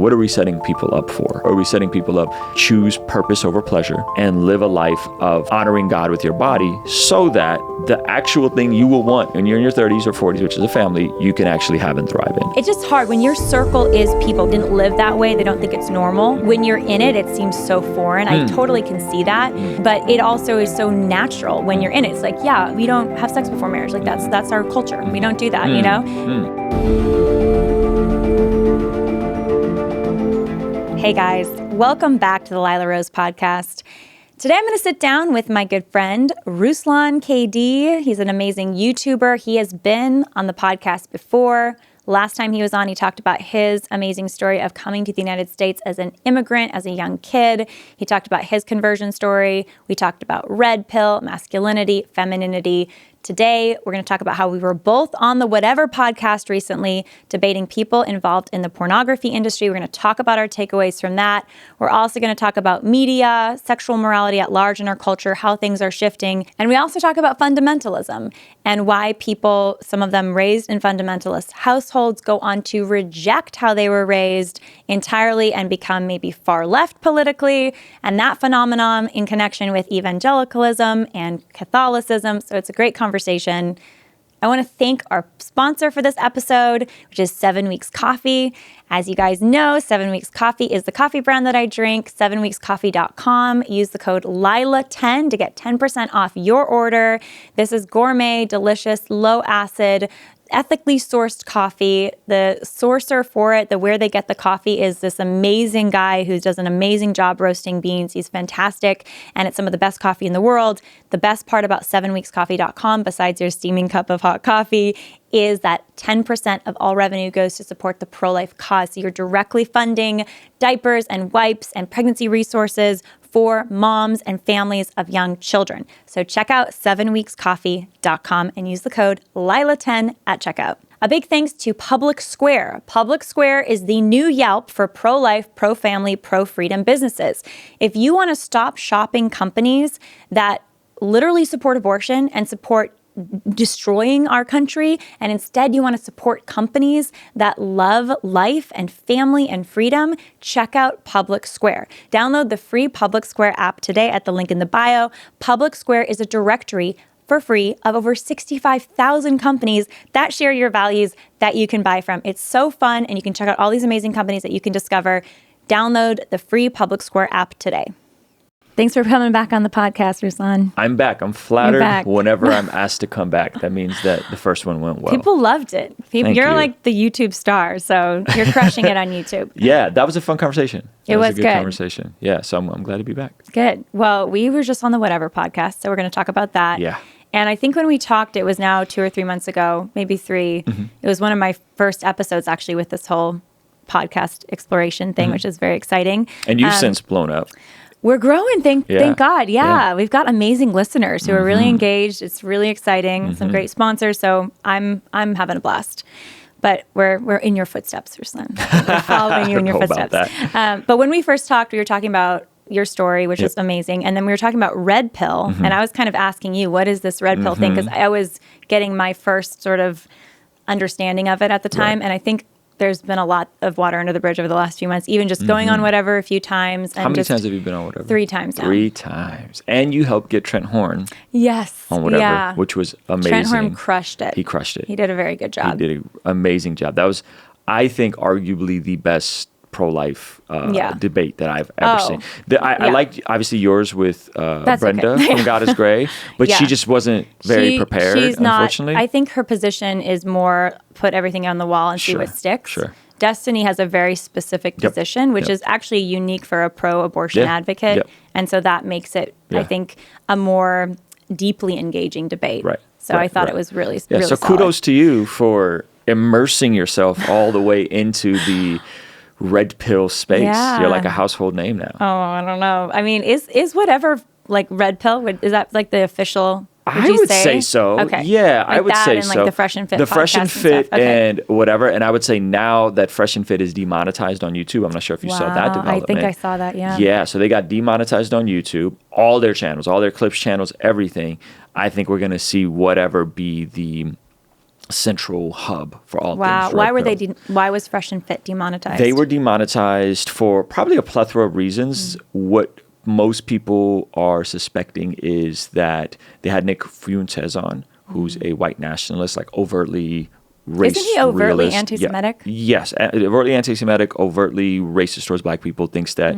What are we setting people up for? Are we setting people up choose purpose over pleasure and live a life of honoring God with your body so that the actual thing you will want when you're in your 30s or 40s, which is a family, you can actually have and thrive in? It's just hard. When your circle is people who didn't live that way, they don't think it's normal. When you're in it, it seems so foreign. I totally can see that. But it also is so natural when you're in it. It's like, yeah, we don't have sex before marriage. Like that's our culture. We don't do that, you know? Hey guys, welcome back to the Lila Rose podcast. Today I'm going to sit down with my good friend, Ruslan KD. He's an amazing YouTuber. He has been on the podcast before. Last time he was on, he talked about his amazing story of coming to the United States as an immigrant, as a young kid. He talked about his conversion story. We talked about red pill, masculinity, femininity. Today, we're going to talk about how we were both on the Whatever podcast recently, debating people involved in the pornography industry. We're going to talk about our takeaways from that. We're also going to talk about media, sexual morality at large in our culture, how things are shifting. And we also talk about fundamentalism and why people, some of them raised in fundamentalist households, go on to reject how they were raised entirely and become maybe far left politically. And that phenomenon in connection with evangelicalism and Catholicism. So it's a great conversation. I want to thank our sponsor for this episode, which is 7 Weeks Coffee. As you guys know, 7 Weeks Coffee is the coffee brand that I drink, 7weekscoffee.com. Use the code LILA10 to get 10% off your order. This is gourmet, delicious, low acid, ethically sourced coffee. The sourcer for it, where they get the coffee, is this amazing guy who does an amazing job roasting beans. He's fantastic, and it's some of the best coffee in the world. The best part about 7weekscoffee.com, besides your steaming cup of hot coffee, is that 10% of all revenue goes to support the pro-life cause. So you're directly funding diapers and wipes and pregnancy resources for moms and families of young children. So check out 7weekscoffee.com and use the code LILA10 at checkout. A big thanks to Public Square. Public Square is the new Yelp for pro-life, pro-family, pro-freedom businesses. If you want to stop shopping companies that literally support abortion and support destroying our country, and instead you want to support companies that love life and family and freedom, check out Public Square. Download the free Public Square app today at the link in the bio. Public Square is a directory for free of over 65,000 companies that share your values that you can buy from. It's so fun, and you can check out all these amazing companies that you can discover. Download the free Public Square app today. Thanks for coming back on the podcast, Ruslan. I'm back. I'm flattered whenever I'm asked to come back. That means that the first one went well. People loved it. You're like the YouTube star, so you're crushing it on YouTube. Yeah, that was a fun conversation. It was a good conversation. Yeah, so I'm glad to be back. Good. Well, we were just on the Whatever podcast, so we're going to talk about that. Yeah. And I think when we talked, it was now 2 or 3 months ago, maybe 3. Mm-hmm. It was one of my first episodes, actually, with this whole podcast exploration thing, which is very exciting. And you've since blown up. We're growing, thank God. Yeah, we've got amazing listeners who are really engaged. It's really exciting. Some great sponsors. So I'm having a blast. But we're in your footsteps, Ruslan. We're following you in your footsteps. But when we first talked, we were talking about your story, which is amazing. And then we were talking about red pill. And I was kind of asking you, what is this red pill thing? Because I was getting my first sort of understanding of it at the time. Right. And I think there's been a lot of water under the bridge over the last few months, even just going on Whatever a few times. And how many times have you been on Whatever? 3 times now. 3 times. And you helped get Trent Horn on Whatever, which was amazing. Trent Horn crushed it. He crushed it. He did a very good job. He did an amazing job. That was, I think, arguably the best pro-life debate that I've ever seen. I liked, obviously, yours with Brenda from God is Grey, but she just wasn't very prepared, unfortunately. I think her position is more put everything on the wall and see what sticks. Sure. Destiny has a very specific position, which is actually unique for a pro-abortion advocate. Yep. And so that makes it, I think, a more deeply engaging debate. Right. So I thought it was really, really so solid. Kudos to you for immersing yourself all the way into the red pill space. Yeah. You're like a household name now. Oh, I don't know. I mean, is Whatever like red pill? Is that like the official? I would say so. Okay. Yeah, like I would say and so. Like the Fresh and Fit. The Fresh and Fit and whatever. And I would say now that Fresh and Fit is demonetized on YouTube. I'm not sure if you saw that development. I think I saw that. Yeah. Yeah. So they got demonetized on YouTube. All their channels, all their clips channels, everything. I think we're gonna see Whatever be the central hub for all wow. things. Why were they? Why was Fresh and Fit demonetized? They were demonetized for probably a plethora of reasons. What most people are suspecting is that they had Nick Fuentes on, who's a white nationalist, like overtly race Isn't he overtly realist. anti-Semitic? Yes, overtly anti-Semitic, overtly racist towards black people, thinks that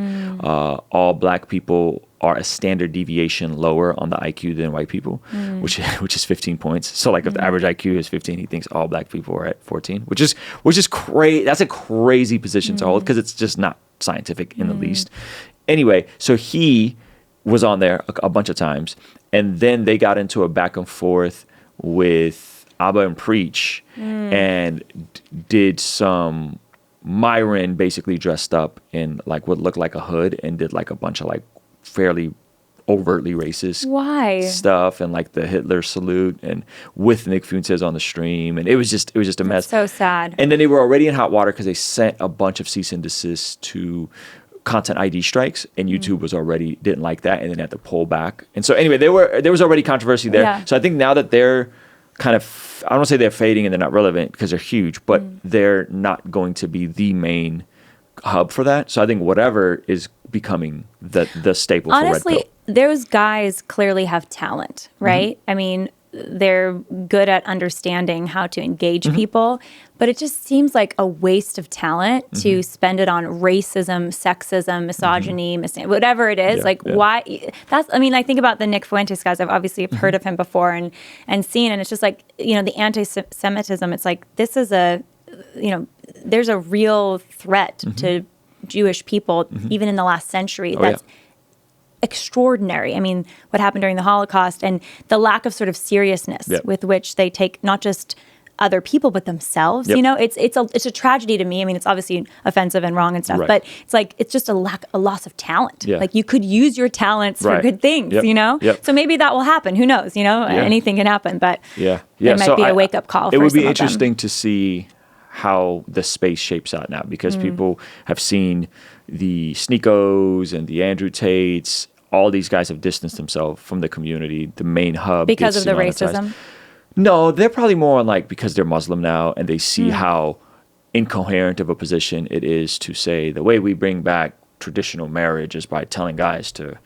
all black people are a standard deviation lower on the IQ than white people, which is 15 points. So like if the average IQ is 15, he thinks all black people are at 14, which is crazy. That's a crazy position to hold because it's just not scientific in the least. Anyway, so he was on there a bunch of times, and then they got into a back and forth with Abba and Preach and did some Myron basically dressed up in like what looked like a hood and did like a bunch of like fairly overtly racist stuff and like the Hitler salute and with Nick Fuentes on the stream, and it was just a mess. So sad. And then they were already in hot water because they sent a bunch of cease and desist to content ID strikes, and YouTube didn't like that, and then had to pull back. And so anyway, there was already controversy there. Yeah. So I think now that they're kind of, I don't want to say they're fading and they're not relevant because they're huge, but they're not going to be the main hub for that. So I think whatever is becoming the staple for Red Pill. Honestly, those guys clearly have talent, right? I mean, they're good at understanding how to engage people, but it just seems like a waste of talent to spend it on racism, sexism, misogyny, whatever it is. Why? I think about the Nick Fuentes guys. I've obviously heard of him before and seen, and it's just like, the anti-Semitism. It's like, this is there's a real threat to Jewish people, even in the last century. That's extraordinary. I mean, what happened during the Holocaust and the lack of sort of seriousness with which they take not just other people but themselves. It's a tragedy to me. I mean, it's obviously offensive and wrong and stuff, but it's like it's just a loss of talent. Like you could use your talents for good things. So maybe that will happen. Who knows? Anything can happen. But it might be a wake up call. It would be interesting to see how the space shapes out now, because people have seen the Sneakos and the Andrew Tates. All these guys have distanced themselves from the community. The main hub because of the racism. No, they're probably more on like because they're Muslim now and they see how incoherent of a position it is to say the way we bring back traditional marriage is by telling guys to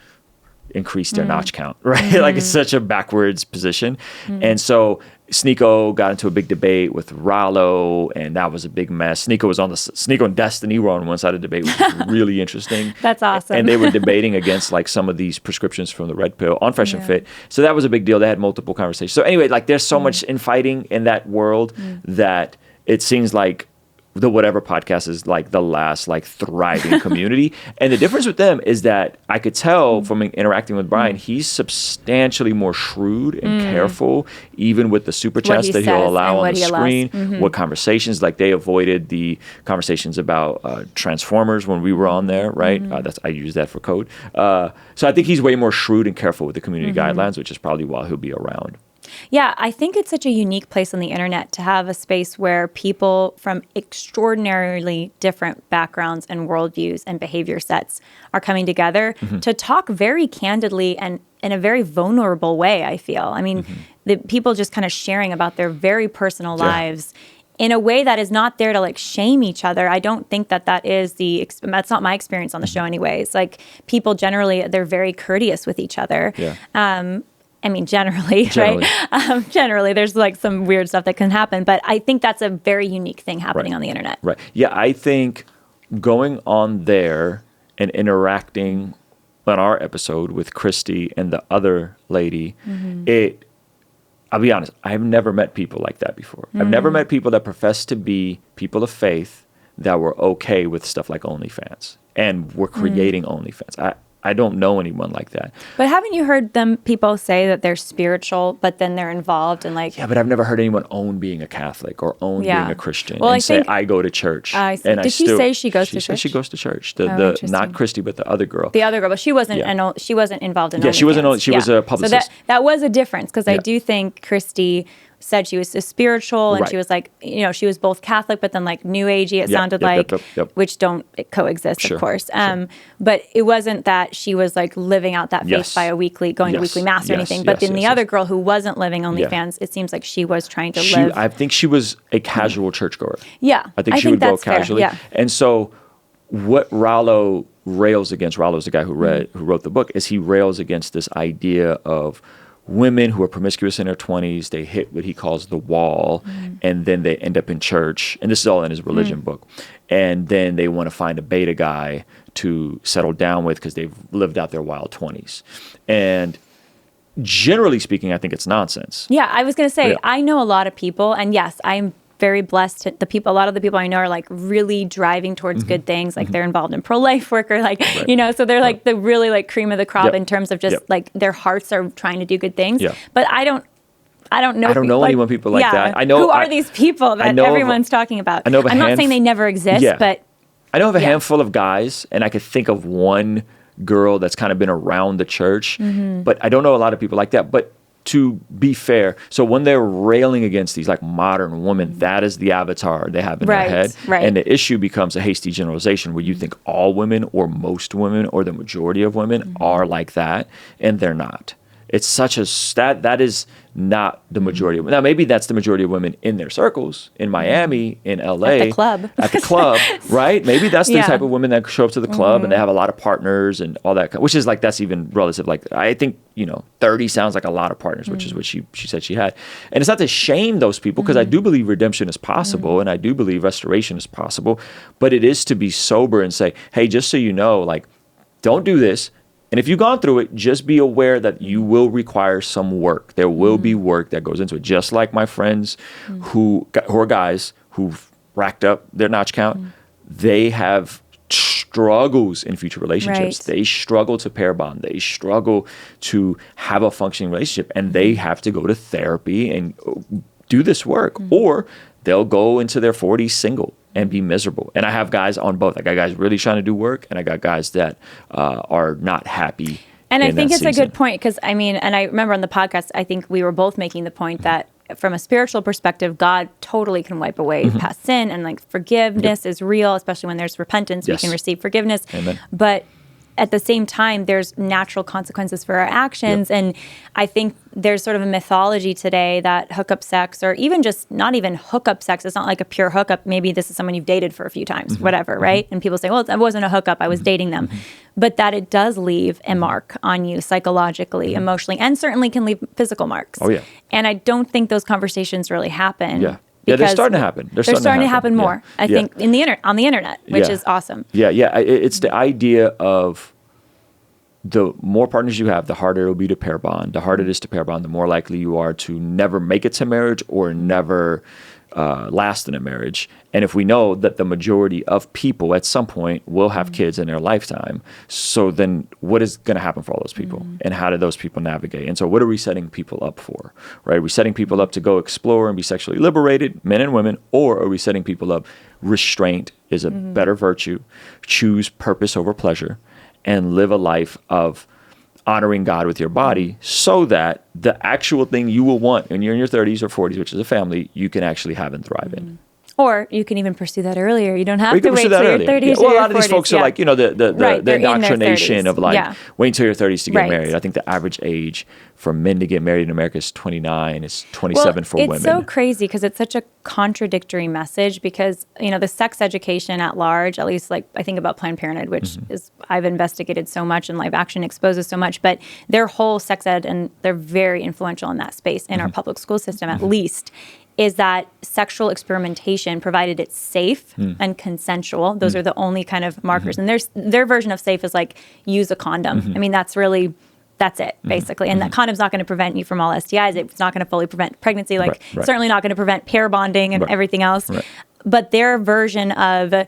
increase their notch count, right? Like it's such a backwards position. And so Sneeko got into a big debate with Rollo, and that was a big mess. Sneeko and Destiny were on one side of the debate, which was really interesting. That's awesome. And they were debating against like some of these prescriptions from the Red Pill on Fresh and Fit. So that was a big deal. They had multiple conversations. So anyway, like there's so much infighting in that world that it seems like the Whatever podcast is like the last like thriving community. And the difference with them is that I could tell from interacting with Brian, he's substantially more shrewd and careful, even with the super chats that he'll allow on the screen, what conversations, like they avoided the conversations about Transformers when we were on there, right? I use that for code. So I think he's way more shrewd and careful with the community guidelines, which is probably why he'll be around. Yeah, I think it's such a unique place on the internet to have a space where people from extraordinarily different backgrounds and worldviews and behavior sets are coming together to talk very candidly and in a very vulnerable way, I feel. I mean, the people just kind of sharing about their very personal lives in a way that is not there to like shame each other. I don't think that is that's not my experience on the show anyways. Like people generally, they're very courteous with each other. I mean, generally, right? Generally, there's like some weird stuff that can happen. But I think that's a very unique thing happening on the internet. Right. Yeah, I think going on there and interacting on our episode with Christy and the other lady, I'll be honest, I've never met people like that before. I've never met people that profess to be people of faith that were okay with stuff like OnlyFans and were creating OnlyFans. I don't know anyone like that. But haven't you heard people say that they're spiritual, but then they're involved in like... Yeah, but I've never heard anyone own being a Catholic or own being a Christian and say, I go to church. Did she say she goes to church? She goes to church. Not Christy, but the other girl. The other girl, but she wasn't involved in she was a publicist. So that was a difference, because I do think Christy said she was so spiritual, and she was like, you know, she was both Catholic, but then like New Agey, it sounded like, which don't coexist, of course. But it wasn't that she was like living out that faith by going to weekly mass or anything. But then the other girl who wasn't living OnlyFans, it seems like she was trying to live. I think she was a casual churchgoer. Yeah. I think she would go casually. Yeah. And so what Rollo rails against, Rollo's the guy who wrote the book, is he rails against this idea of women who are promiscuous in their 20s, they hit what he calls the wall, and then they end up in church. And this is all in his religion book. And then they want to find a beta guy to settle down with because they've lived out their wild 20s. And generally speaking, I think it's nonsense. Yeah, I was going to say, I know a lot of people, and yes, I'm very blessed. A lot of the people I know are like really driving towards good things. Like they're involved in pro-life work or like, you know, so they're like the really like cream of the crop in terms of just like their hearts are trying to do good things. But I don't know. I don't know anyone people like that. I know who are these people that everyone's talking about. I'm not saying they never exist, but I know of a handful of guys, and I could think of one girl that's kind of been around the church, but I don't know a lot of people like that. But to be fair, so when they're railing against these like modern women, that is the avatar they have in their head. And the issue becomes a hasty generalization where you think all women or most women or the majority of women are like that, and they're not. It's such a that is not the majority of women. Now, maybe that's the majority of women in their circles, in Miami, in LA. At the club. At the club, right? Maybe that's the type of women that show up to the club and they have a lot of partners and all that, which is like, that's even relative. Like, I think, 30 sounds like a lot of partners, which is what she said she had. And it's not to shame those people, because I do believe redemption is possible and I do believe restoration is possible, but it is to be sober and say, hey, just so you know, like, don't do this. And if you've gone through it, just be aware that you will require some work. There will be work that goes into it. Just like my friends who are guys who've racked up their notch count, they have struggles in future relationships. They struggle to pair bond. They struggle to have a functioning relationship. And they have to go to therapy and do this work. Or they'll go into their 40s single and be miserable. And I have guys on both. I got guys really trying to do work, and I got guys that are not happy. And I think it's a good point, because I mean, and I remember on the podcast, I think we were both making the point that from a spiritual perspective, God totally can wipe away past sin, and like forgiveness is real, especially when there's repentance, we can receive forgiveness. Amen. But at the same time, there's natural consequences for our actions. And I think there's sort of a mythology today that hookup sex, or even just not even hookup sex, it's not like a pure hookup. Maybe this is someone you've dated for a few times, whatever, right? And people say, well, it wasn't a hookup, I was dating them. But that it does leave a mark on you psychologically, emotionally, and certainly can leave physical marks. Oh, yeah. And I don't think those conversations really happen. Yeah, they're starting to happen. They're starting to happen more, I think, on the internet, which is awesome. It's the idea of the more partners you have, the harder it will be to pair bond. The harder it is to pair bond, the more likely you are to never make it to marriage or never last in a marriage. And if we know that the majority of people at some point will have kids in their lifetime, so then what is going to happen for all those people? And how do those people navigate? And so what are we setting people up for, right? Are we setting people up to go explore and be sexually liberated, men and women, or are we setting people up, restraint is a better virtue, choose purpose over pleasure, and live a life of honoring God with your body, so that the actual thing you will want when you're in your 30s or 40s, which is a family, you can actually have and thrive in. Or you can even pursue that earlier. You don't have to wait till your 30s. Well, a lot of these folks are like, the indoctrination of like, wait until your 30s to get married. I think the average age for men to get married in America is 29. It's 27 for women. It's so crazy because it's such a contradictory message, because, the sex education at large, at least like I think about Planned Parenthood, which is, I've investigated so much and Live Action exposes so much, but their whole sex ed, and they're very influential in that space in our public school system, at least, is that sexual experimentation, provided it's safe and consensual, those are the only kind of markers. And their version of safe is like, use a condom. I mean, that's it, basically. And that condom's not going to prevent you from all STIs. It's not going to fully prevent pregnancy, certainly not going to prevent pair bonding and everything else. But their version of,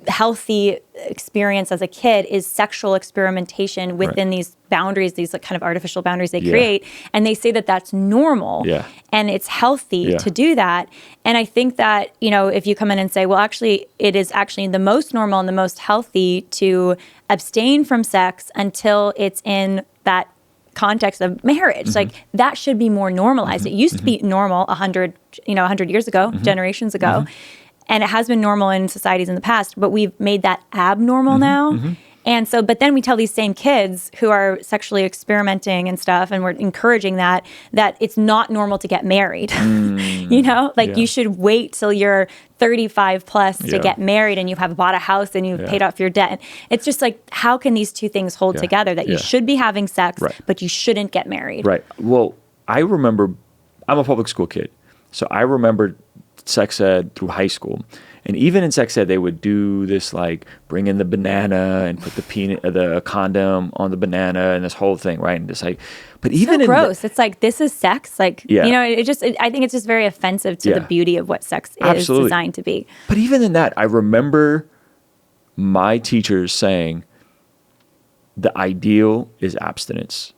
healthy experience as a kid is sexual experimentation within these boundaries, these like kind of artificial boundaries they create. And they say that that's normal and it's healthy to do that. And I think that, if you come in and say, well, actually, it is actually the most normal and the most healthy to abstain from sex until it's in that context of marriage. Like that should be more normalized. It used to be normal 100 years ago, generations ago. And it has been normal in societies in the past, but we've made that abnormal now. And so, but then we tell these same kids who are sexually experimenting and stuff, and we're encouraging that it's not normal to get married. You should wait till you're 35 plus to get married and you have bought a house and you've paid off your debt. And it's just like, how can these two things hold together? That you should be having sex, but you shouldn't get married. Right. Well, I remember, I'm a public school kid. So I remember sex ed through high school. And even in sex ed, they would do this, like, bring in the banana and put the condom on the banana and this whole thing, right? And it's like, but even gross. It's like, this is sex. Like, I think it's just very offensive to the beauty of what sex is designed to be. But even in that, I remember my teachers saying the ideal is abstinence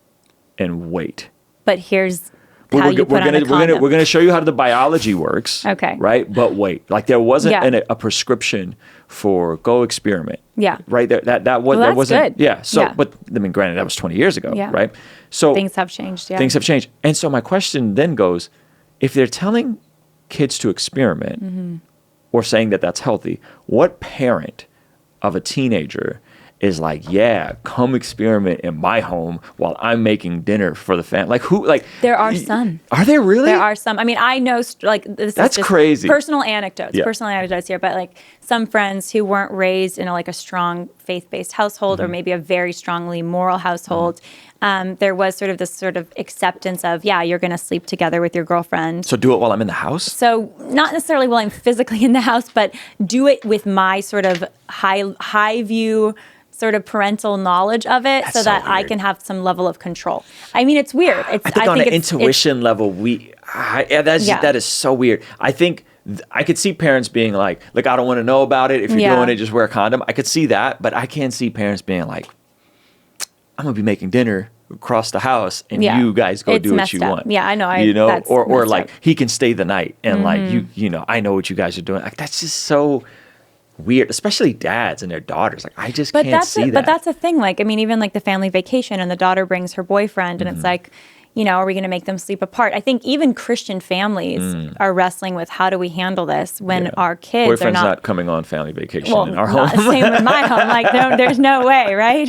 and wait. But here's we're going to show you how the biology works. Okay. Right? But wait, like there wasn't a prescription for go experiment. Yeah. Right? That wasn't. Good. Yeah. So, but I mean, granted, that was 20 years ago. Yeah. Right? So things have changed. Yeah. Things have changed. And so my question then goes, if they're telling kids to experiment or saying that that's healthy, what parent of a teenager is like, yeah, come experiment in my home while I'm making dinner for the family? Like who? Like there are some. Are there really? There are some. I mean, I know like this. That's is just crazy. Personal anecdotes here, but like some friends who weren't raised in a strong faith-based household or maybe a very strongly moral household. There was sort of acceptance of, you're going to sleep together with your girlfriend. So do it while I'm in the house? So not necessarily while I'm physically in the house, but do it with my sort of high view sort of parental knowledge of it. That's so that I can have some level of control. I mean, it's weird. I think on an intuition level, that is so weird. I think I could see parents being like, I don't want to know about it. If you're doing it, just wear a condom. I could see that, but I can't see parents being like, I'm going to be making dinner across the house and you guys go do what you want. Yeah, I know. Or like he can stay the night and like, I know what you guys are doing. Like, that's just so weird, especially dads and their daughters. Like, I just can't see that. But that's the thing. Like, I mean, even like the family vacation and the daughter brings her boyfriend and it's like, are we going to make them sleep apart? I think even Christian families are wrestling with how do we handle this when our kids Boyfriend's are not coming on family vacation in our home. Same with my home. Like, there's no way, right?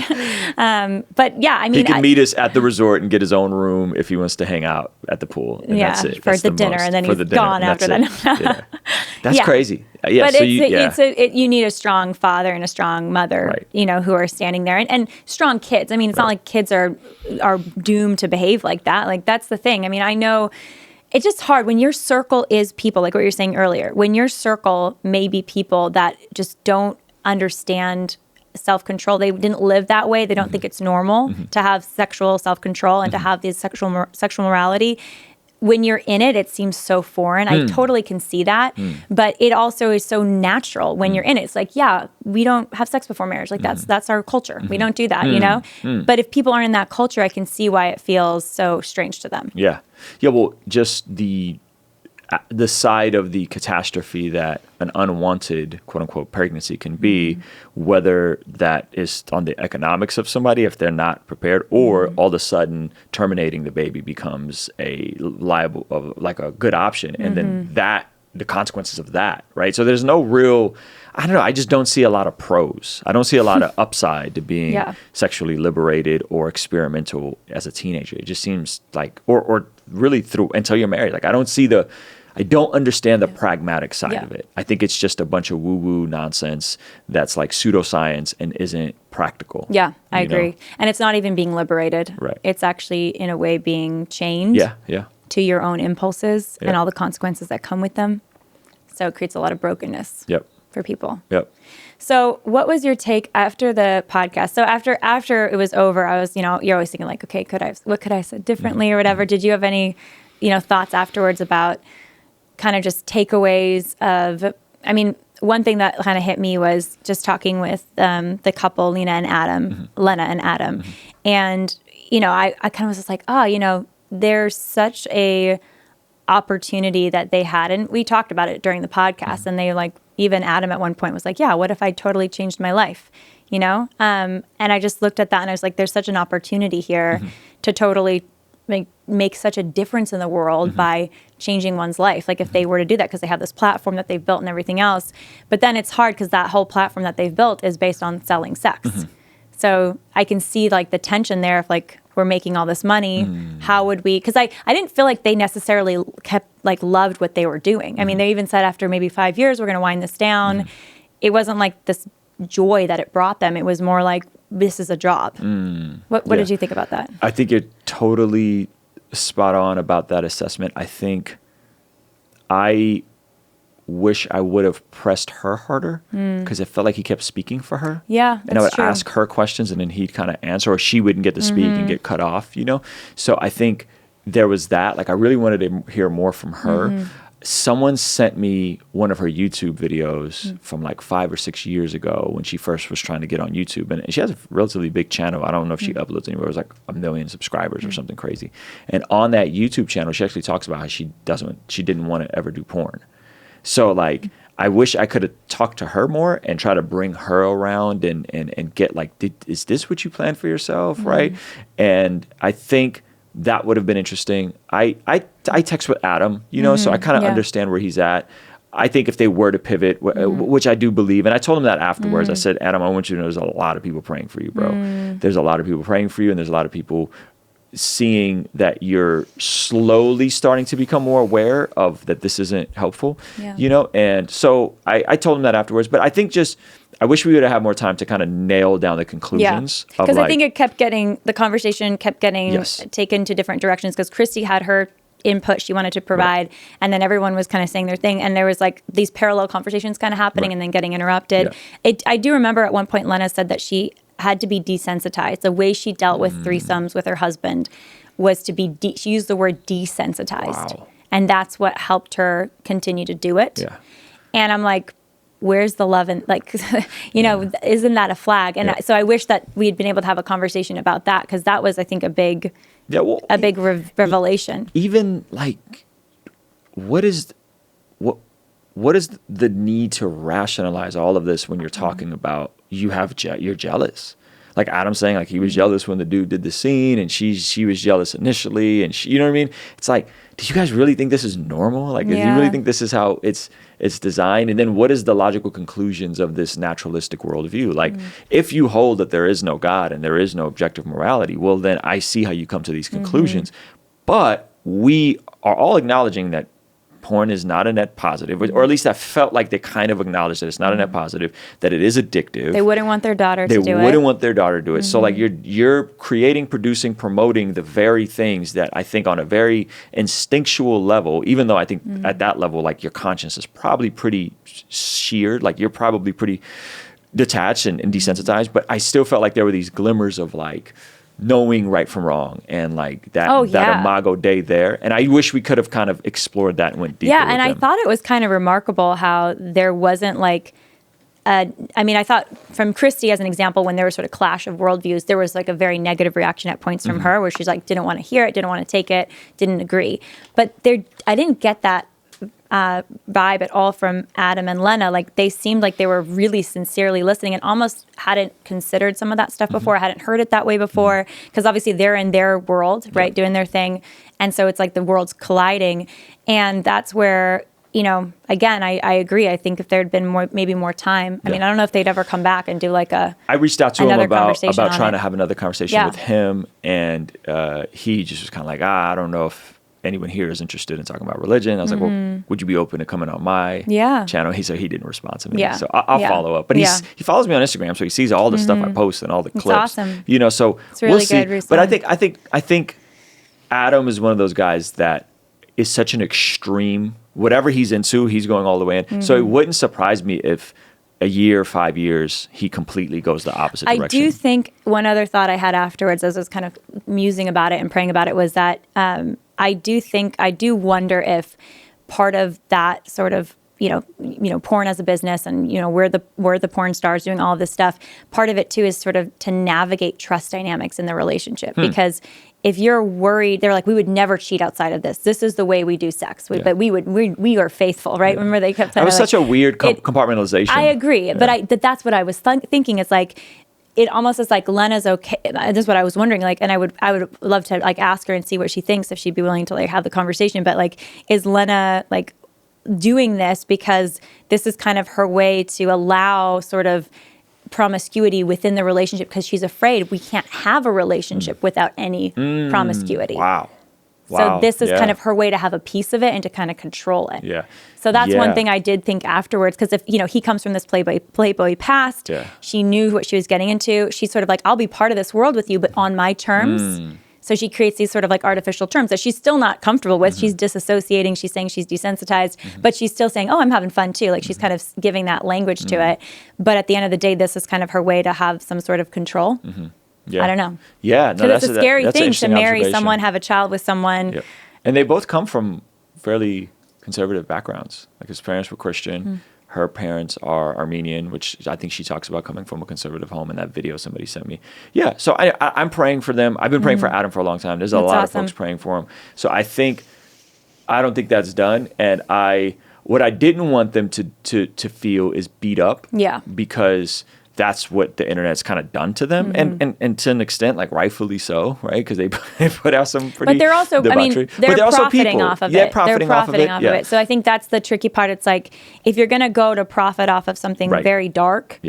But yeah, I mean, he can meet us at the resort and get his own room if he wants to hang out at the pool. And that's it. For the dinner, and then he's gone after that. That's crazy. Yeah, but so you need a strong father and a strong mother, who are standing there, and strong kids. I mean, it's not like kids are doomed to behave like that. Like, that's the thing. I mean, I know it's just hard when your circle is people, like what you were saying earlier, when your circle may be people that just don't understand self-control. They didn't live that way. They don't think it's normal to have sexual self-control and to have this sexual morality. When you're in it, it seems so foreign. I totally can see that. But it also is so natural when you're in it. It's like, we don't have sex before marriage. Like that's our culture. We don't do that, But if people aren't in that culture, I can see why it feels so strange to them. Yeah. Yeah, well, just the side of the catastrophe that an unwanted, quote unquote, pregnancy can be, whether that is on the economics of somebody, if they're not prepared, or all of a sudden terminating the baby becomes a good option. And then the consequences of that, right? So there's no real, I don't know, I just don't see a lot of pros. I don't see a lot of upside to being sexually liberated or experimental as a teenager. It just seems like, or really through until you're married. Like, I don't understand the pragmatic side of it. I think it's just a bunch of woo-woo nonsense that's like pseudoscience and isn't practical. Yeah, I agree. And it's not even being liberated. Right. It's actually, in a way, being chained to your own impulses and all the consequences that come with them. So it creates a lot of brokenness for people. Yep. So what was your take after the podcast? So after it was over, I was, you're always thinking like, okay, what could I have said differently or whatever? Did you have any, thoughts afterwards about kind of just takeaways of, I mean, one thing that kind of hit me was just talking with the couple, Lena and Adam. And, I kind of was just like, there's such a opportunity that they had. And we talked about it during the podcast and they even Adam at one point was like, what if I totally changed my life? you know? And I just looked at that and I was like, there's such an opportunity here to totally make such a difference in the world by changing one's life. Like if they were to do that, because they have this platform that they've built and everything else. But then it's hard because that whole platform that they've built is based on selling sex. So I can see like the tension there. If like we're making all this money, how would we? Because I didn't feel like they necessarily kept like loved what they were doing. I mean, they even said after maybe 5 years, we're going to wind this down. It wasn't like this joy that it brought them. It was more like, this is a job. What did you think about that? I think you're totally spot on about that assessment. I think I wish I would have pressed her harder because it felt like he kept speaking for her. Yeah, and I would ask her questions and then he'd kind of answer, or she wouldn't get to speak and get cut off, you know? So I think there was that. Like I really wanted to hear more from her. Someone sent me one of her YouTube videos from like 5 or 6 years ago when she first was trying to get on YouTube. And she has a relatively big channel. I don't know if she uploads anywhere. It was like 1 million subscribers or something crazy. And on that YouTube channel, she actually talks about how she didn't want to ever do porn. So like, I wish I could have talked to her more and try to bring her around and get like, is this what you planned for yourself? Right. And I think that would have been interesting. I text with Adam, you know, so I kind of understand where he's at. I think if they were to pivot, which I do believe, and I told him that afterwards, I said, Adam, I want you to know there's a lot of people praying for you, bro. There's a lot of people praying for you, and there's a lot of people seeing that you're slowly starting to become more aware of that this isn't helpful, you know? And so I told him that afterwards, but I think I wish we would have had more time to kind of nail down the conclusions. Yeah, because I think the conversation kept getting taken to different directions because Christy had her input she wanted to provide, and then everyone was kind of saying their thing, and there was like these parallel conversations kind of happening and then getting interrupted. I do remember at one point Lena said that she had to be desensitized. The way she dealt with threesomes with her husband was to be, she used the word desensitized. Wow. And that's what helped her continue to do it. Yeah. And I'm like, where's the love? And like, you know, isn't that a flag? And so I wish that we'd been able to have a conversation about that, because that was, I think, a big revelation. Even like, what is the need to rationalize all of this when you're talking about you're jealous? Like Adam's saying, like he was jealous when the dude did the scene, and she was jealous initially, and you know what I mean? It's like, do you guys really think this is normal? Like, do you really think this is how it's designed? And then what is the logical conclusions of this naturalistic worldview? Like, if you hold that there is no God and there is no objective morality, well, then I see how you come to these conclusions. But we are all acknowledging that porn is not a net positive, or at least I felt like they kind of acknowledged that it's not a net positive, that it is addictive. They wouldn't want their daughter to do it. They wouldn't want their daughter to do it. So like you're creating, producing, promoting the very things that I think on a very instinctual level, even though I think at that level, like your conscience is probably pretty sheared, like you're probably pretty detached and desensitized, but I still felt like there were these glimmers of like, knowing right from wrong, and like that imago Dei there. And I wish we could have kind of explored that and went deeper. Yeah, and I thought it was kind of remarkable how there wasn't like, I mean, I thought from Christy as an example, when there was sort of clash of worldviews, there was like a very negative reaction at points from her where she's like, didn't want to hear it, didn't want to take it, didn't agree. But I didn't get that vibe at all from Adam and Lena. Like they seemed like they were really sincerely listening and almost hadn't considered some of that stuff before, hadn't heard it that way before, because obviously they're in their world, right, doing their thing. And so it's like the worlds colliding. And that's where, you know, again, I agree. I think if there had been maybe more time, I mean, I don't know if they'd ever come back and do like I reached out to him about trying to have another conversation with him. And he just was kind of like, I don't know if anyone here is interested in talking about religion. I was like, well, would you be open to coming on my channel? He said he didn't respond to me. So I'll follow up. But he follows me on Instagram, so he sees all the stuff I post and all the clips. It's awesome. You know, so it's really we'll see. Good, Ruslan. But I think Adam is one of those guys that is such an extreme. Whatever he's into, he's going all the way in. So it wouldn't surprise me if a year, 5 years, he completely goes the opposite direction. I do think one other thought I had afterwards, as I was kind of musing about it and praying about it, was that I do wonder if part of that sort of, you know, porn as a business, and, you know, we're the porn stars doing all of this stuff. Part of it too is sort of to navigate trust dynamics in the relationship, because if you're worried, they're like, we would never cheat outside of this. This is the way we do sex. But we are faithful, right? Remember they kept saying that was such a weird compartmentalization. I agree, but that's what I was thinking. It's like, it almost is like Lena's okay. This is what I was wondering. Like, and I would love to like ask her and see what she thinks if she'd be willing to like have the conversation. But like, is Lena like doing this because this is kind of her way to allow sort of promiscuity within the relationship because she's afraid we can't have a relationship without any promiscuity. Wow. So this is kind of her way to have a piece of it and to kind of control it. Yeah. So that's one thing I did think afterwards, because if, he comes from this Playboy past, she knew what she was getting into. She's sort of like, I'll be part of this world with you, but on my terms. So she creates these sort of like artificial terms that she's still not comfortable with. She's disassociating. She's saying she's desensitized, but she's still saying, oh, I'm having fun too. Like she's kind of giving that language to it. But at the end of the day, this is kind of her way to have some sort of control. Yeah. I don't know. Yeah. No, it's a scary thing to marry someone, have a child with someone. Yep. And they both come from fairly conservative backgrounds. Like his parents were Christian. Her parents are Armenian, which I think she talks about coming from a conservative home in that video somebody sent me. Yeah. So I'm praying for them. I've been praying for Adam for a long time. There's a lot of folks praying for him. So I don't think that's done. And what I didn't want them to feel is beat up. Yeah. Because that's what the internet's kind of done to them, and to an extent, like rightfully so, right? Because they put out some pretty. But they're also, debauchery. They're profiting off of it. Yeah, profiting off of it. So I think that's the tricky part. It's like if you're going to go to profit off of something very dark,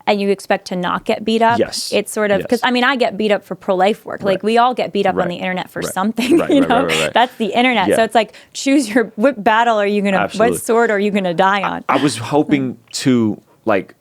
and you expect to not get beat up, it's sort of because I get beat up for pro-life work. Like we all get beat up on the internet for something. That's the internet. So it's like choose what battle are you gonna, what sword are you gonna die on? I was hoping to like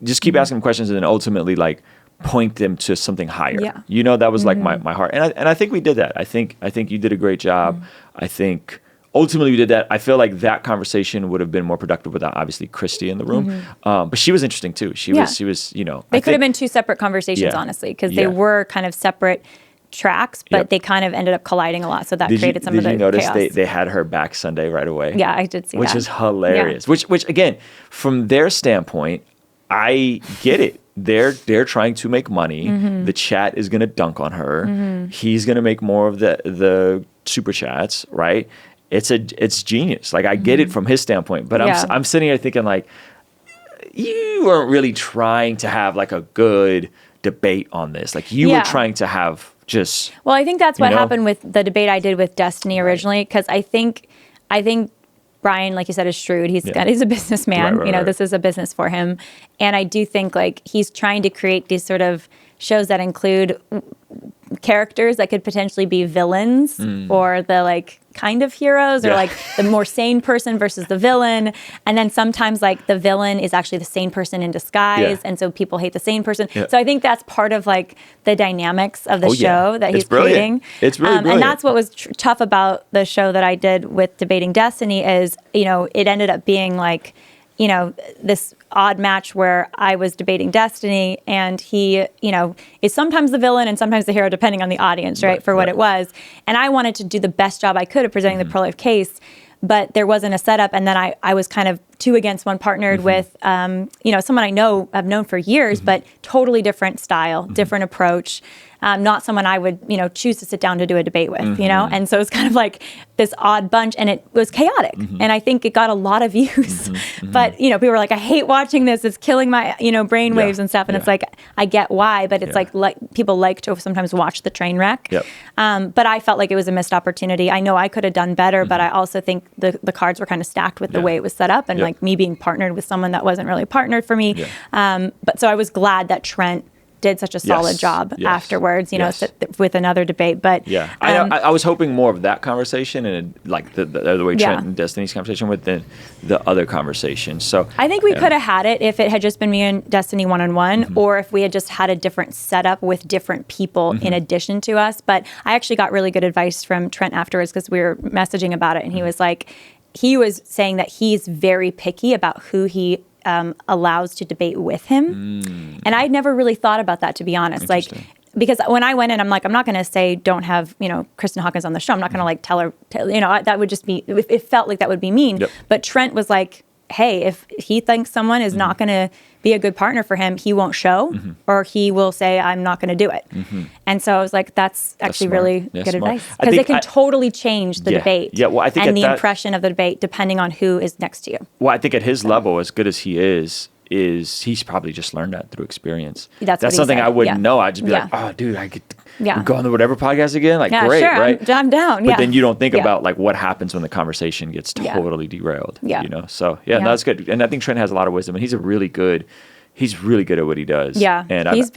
just keep asking them questions and then ultimately like point them to something higher. That was like my heart. And I think we did that. I think you did a great job. I think ultimately we did that. I feel like that conversation would have been more productive without obviously Christy in the room. But she was interesting too. She was, They could have been two separate conversations, honestly, because they were kind of separate tracks, but they kind of ended up colliding a lot. So that created some of the chaos. Did you notice they had her back Sunday right away? Yeah, I did see that. Which is hilarious. Which again, from their standpoint, I get it. They're trying to make money. The chat is going to dunk on her. He's going to make more of the super chats, right? It's genius. Like I get it from his standpoint, but I'm sitting here thinking like, you weren't really trying to have like a good debate on this. Like you were trying to have just. Well, I think that's what happened with the debate I did with Destiny originally, because I think Brian, like you said, is shrewd. He's a businessman. This is a business for him. And I do think like he's trying to create these sort of shows that include characters that could potentially be villains or the like kind of heroes or like the more sane person versus the villain. And then sometimes like the villain is actually the sane person in disguise. And so people hate the sane person. So I think that's part of like the dynamics of the show that he's creating. It's really brilliant. And that's what was tough about the show that I did with Debating Destiny is, it ended up being like, this odd match where I was debating Destiny and he, is sometimes the villain and sometimes the hero, depending on the audience, right? For what it was. And I wanted to do the best job I could of presenting the pro-life case, but there wasn't a setup. And then I was kind of 2 against 1 partnered with, someone I've known for years, but totally different style, different approach. Not someone I would, choose to sit down to do a debate with, And so it's kind of like this odd bunch and it was chaotic. And I think it got a lot of views. But, people were like, I hate watching this. It's killing my, brain waves and stuff. And it's like, I get why, but it's like people like to sometimes watch the train wreck. But I felt like it was a missed opportunity. I know I could have done better, but I also think the cards were kind of stacked with the way it was set up and like me being partnered with someone that wasn't really partnered for me. But so I was glad that Trent did such a solid job afterwards, with another debate. But I was hoping more of that conversation and like the way Trent and Destiny's conversation with the other conversation. So I think we could have had it if it had just been me and Destiny one-on-one, or if we had just had a different setup with different people in addition to us. But I actually got really good advice from Trent afterwards because we were messaging about it, and he was like, he was saying that he's very picky about who he allows to debate with him. And I'd never really thought about that, to be honest. Like, because when I went in, I'm like, I'm not going to say don't have, Kristen Hawkins on the show. I'm not going to like tell her, that would just be, it felt like that would be mean. But Trent was like, hey, if he thinks someone is not going to be a good partner for him, he won't show, or he will say, I'm not going to do it. And so I was like, that's actually really good advice. Because it can totally change the debate well, I think and the impression of the debate depending on who is next to you. Well, I think at his level, as good as he is, he's probably just learned that through experience. That's something I wouldn't know. I'd just be like, oh, dude, I get to go on the whatever podcast again. Like, great, sure, right? I'm down. But then you don't think about like what happens when the conversation gets totally derailed. You know, so no, that's good. And I think Trent has a lot of wisdom, and he's really good at what he does. Yeah, and he's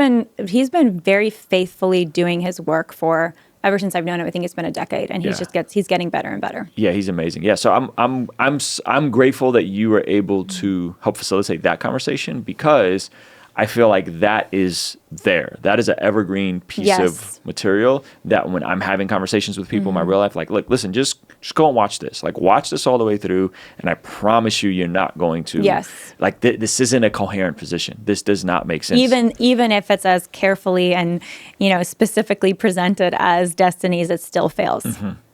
been very faithfully doing his work for ever since I've known him. I think it's been a decade, and he's getting better and better. Yeah, he's amazing. Yeah, so I'm grateful that you were able to help facilitate that conversation, because I feel like that is an evergreen piece of material that when I'm having conversations with people in my real life, like, look, listen, just go and watch this. Like, watch this all the way through, and I promise you're not going to, like, this isn't a coherent position. This does not make sense. Even if it's as carefully and, specifically presented as Destiny's, it still fails.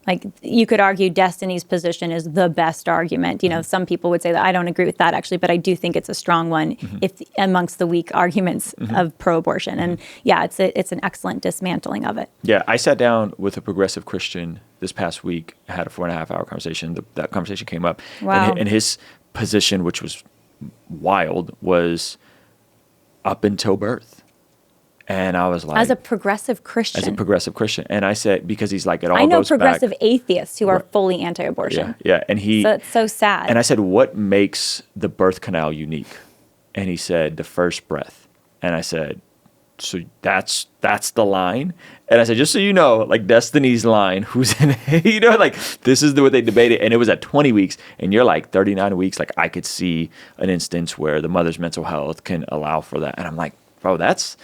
Like, you could argue Destiny's position is the best argument. Some people would say that. I don't agree with that, actually, but I do think it's a strong one if amongst the weak arguments of pro-abortion. And it's an excellent dismantling of it. Yeah, I sat down with a progressive Christian this past week. I had a 4.5-hour conversation. That conversation came up. Wow. And his position, which was wild, was up until birth. And I was like, as a progressive Christian. And I said, because he's like, it all goes back. I know progressive atheists who are fully anti-abortion. Yeah. And so it's so sad. And I said, what makes the birth canal unique? And he said, the first breath. And I said, so that's the line. And I said, just so you know, like, Destiny's line, who's in it, like, this is what they debated. And it was at 20 weeks, and you're like 39 weeks. Like, I could see an instance where the mother's mental health can allow for that. And I'm like, bro, that's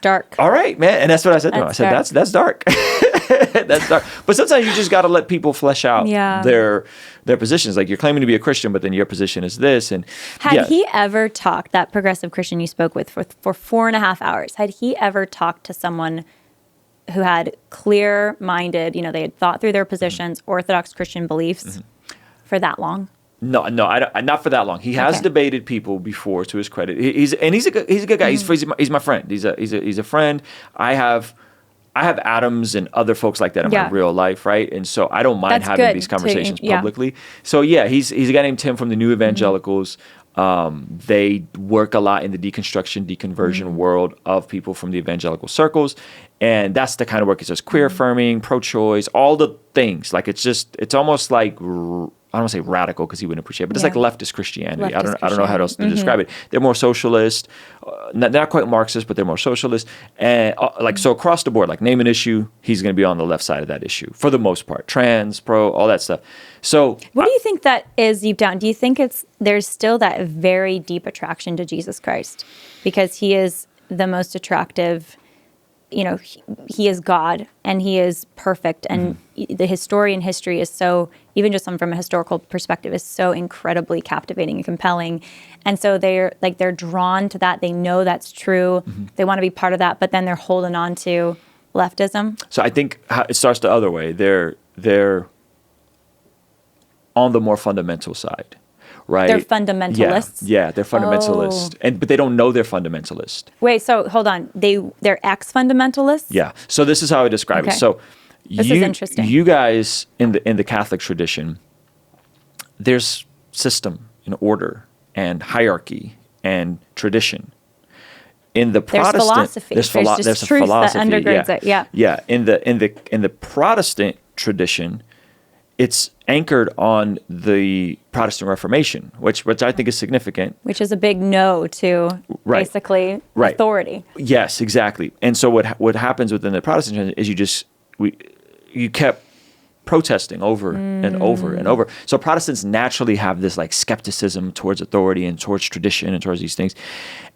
dark. All right, man. And that's what I said to him. I said, that's dark. That's dark. But sometimes you just got to let people flesh out their positions. Like, you're claiming to be a Christian, but then your position is this. And had he ever talked, that progressive Christian you spoke with for 4.5 hours, had he ever talked to someone who had clear-minded, they had thought through their positions, Orthodox Christian beliefs for that long? No, not for that long. He has debated people before, to his credit. He's a good guy. He's my friend. He's a friend. I have Adams and other folks like that in my real life, right? And so I don't mind having these conversations publicly. So he's a guy named Tim from the New Evangelicals. They work a lot in the deconversion world of people from the evangelical circles. And that's the kind of work it does: queer affirming, pro-choice, all the things. Like, it's almost like, I don't want to say radical, because he wouldn't appreciate it, but it's like leftist Christianity. I don't know how else to describe it. They're more socialist, not quite Marxist, but they're more socialist. And so across the board, like, name an issue, he's going to be on the left side of that issue for the most part. Trans, pro, all that stuff. So what do you think that is deep down? Do you think there's still that very deep attraction to Jesus Christ because he is the most attractive? He is God and he is perfect, and the historian history is so, even just from a historical perspective, is so incredibly captivating and compelling. And so they're drawn to that. They know that's true. They want to be part of that, but then they're holding on to leftism. So I think it starts the other way. They're on the more fundamental side. Right. They're fundamentalists. Yeah, they're fundamentalists, but they don't know they're fundamentalist. Wait, so hold on. They're ex-fundamentalists. Yeah. So this is how I describe it. So this is interesting. You guys in the Catholic tradition, there's system and order and hierarchy and tradition. In the Protestant, there's philosophy. There's truth philosophy that undergirds it. Yeah. In the Protestant tradition, it's anchored on the Protestant Reformation, which I think is significant. Which is a big no to basically authority. Yes, exactly. And so what happens within the Protestant tradition is you kept protesting over and over and over. So Protestants naturally have this like skepticism towards authority and towards tradition and towards these things.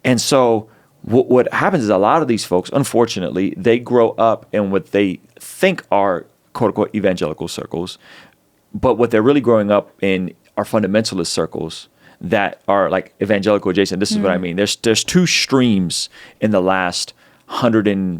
And so what happens is a lot of these folks, unfortunately, they grow up in what they think are quote unquote evangelical circles. But what they're really growing up in are fundamentalist circles that are like evangelical adjacent. This is what I mean. There's two streams in the last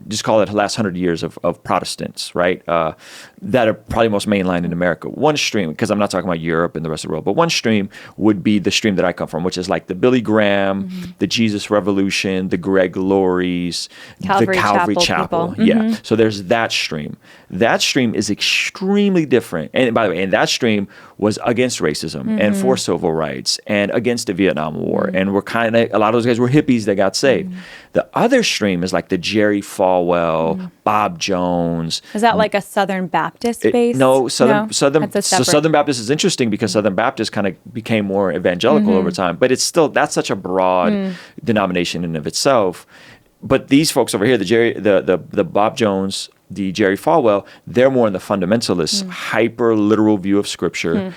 just call it the last 100 years of Protestants, right? That are probably most mainline in America. One stream, because I'm not talking about Europe and the rest of the world, but one stream would be the stream that I come from, which is like the Billy Graham, the Jesus Revolution, the Greg Laurie's, the Calvary Chapel. Yeah. So there's that stream. That stream is extremely different. And by the way, and that stream was against racism and for civil rights and against the Vietnam War. And we're kind of, a lot of those guys were hippies that got saved. The other stream is like the Jerry Falwell, Bob Jones. Is that like a Southern Baptist base? No, Southern Baptist is interesting because Southern Baptist kind of became more evangelical over time, but it's still, that's such a broad denomination in of itself. But these folks over here, the Bob Jones, the Jerry Falwell, they're more in the fundamentalist, hyper literal view of Scripture,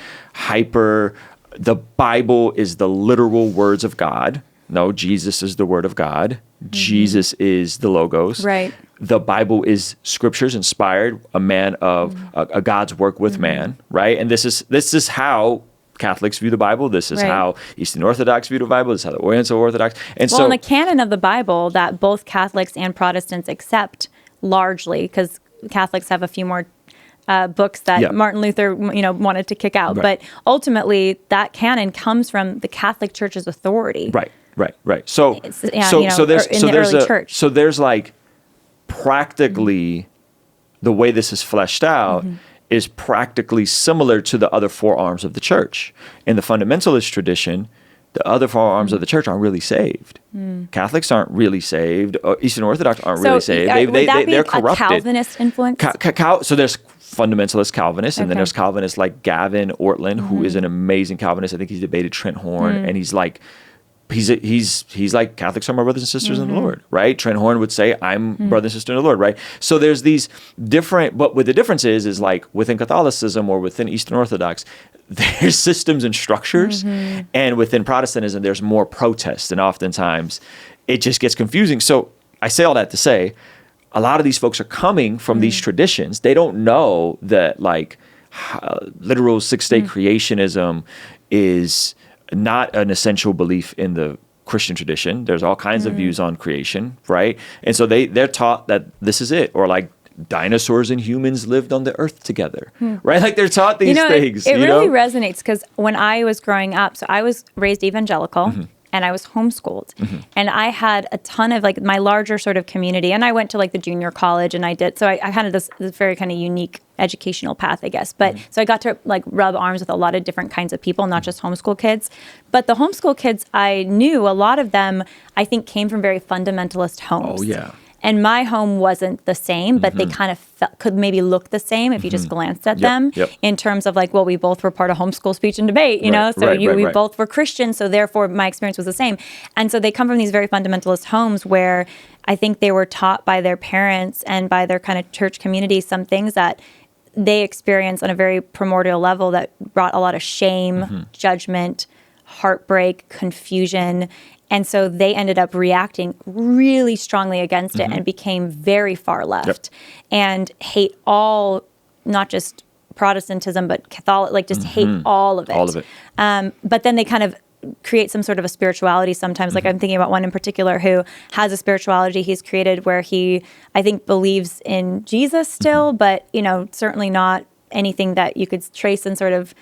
the Bible is the literal words of God. No, Jesus is the word of God. Jesus is the Logos. Right. The Bible is Scriptures inspired, a man of a God's work with man, right? And this is how Catholics view the Bible. This is how Eastern Orthodox view the Bible. This is how the Oriental Orthodox. And in the canon of the Bible that both Catholics and Protestants accept largely, because Catholics have a few more books that Martin Luther, wanted to kick out. But ultimately, that canon comes from the Catholic Church's authority. Right. So there's like practically the way this is fleshed out is practically similar to the other four arms of the church. In the fundamentalist tradition, the other four arms of the church aren't really saved. Catholics aren't really saved. Eastern Orthodox aren't really saved. They're corrupted. A Calvinist influence? So there's fundamentalist Calvinists, and then there's Calvinists like Gavin Ortlund, who is an amazing Calvinist. I think he's debated Trent Horn, and he's like Catholics are my brothers and sisters in the Lord, right? Trent Horn would say, I'm brother and sister in the Lord, right? So there's these different, but what the difference is like within Catholicism or within Eastern Orthodox, there's systems and structures, and within Protestantism, there's more protest, and oftentimes it just gets confusing. So I say all that to say, a lot of these folks are coming from these traditions. They don't know that like literal six-day creationism is not an essential belief in the Christian tradition. There's all kinds of views on creation, right? And so they're taught that this is it, or like dinosaurs and humans lived on the earth together, right? Like they're taught these things. It really resonates because when I was growing up, so I was raised evangelical and I was homeschooled, and I had a ton of like my larger sort of community, and I went to like the junior college, and I had this very kind of unique educational path, I guess. But so I got to like rub arms with a lot of different kinds of people, not just homeschool kids. But the homeschool kids I knew, a lot of them, I think, came from very fundamentalist homes. Oh, yeah. And my home wasn't the same, but they kind of could maybe look the same if you just glanced at them in terms of like, well, we both were part of homeschool speech and debate, you know? So we both were Christians, so therefore my experience was the same. And so they come from these very fundamentalist homes where I think they were taught by their parents and by their kind of church community some things that they experienced on a very primordial level that brought a lot of shame, judgment, heartbreak, confusion. And so they ended up reacting really strongly against it and became very far left and hate all, not just Protestantism, but Catholic, like just hate all of it. All of it. But then they kind of create some sort of a spirituality sometimes. Like I'm thinking about one in particular who has a spirituality he's created where he, I think, believes in Jesus still, but, certainly not anything that you could trace in sort of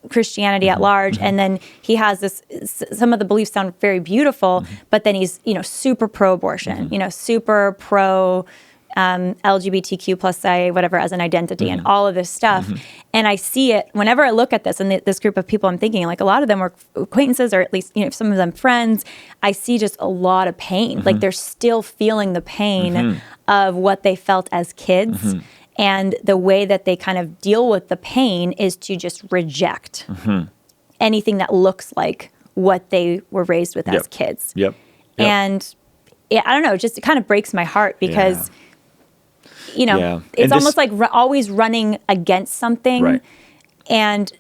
Christianity at large. And then he has this, some of the beliefs sound very beautiful, but then he's, super pro-abortion, super pro LGBTQ plus whatever as an identity and all of this stuff. And I see it whenever I look at this and this group of people, I'm thinking like a lot of them were acquaintances or at least, some of them friends. I see just a lot of pain. Like they're still feeling the pain of what they felt as kids. And the way that they kind of deal with the pain is to just reject anything that looks like what they were raised with as kids. And I don't know, it kind of breaks my heart because, it's almost like always running against something and,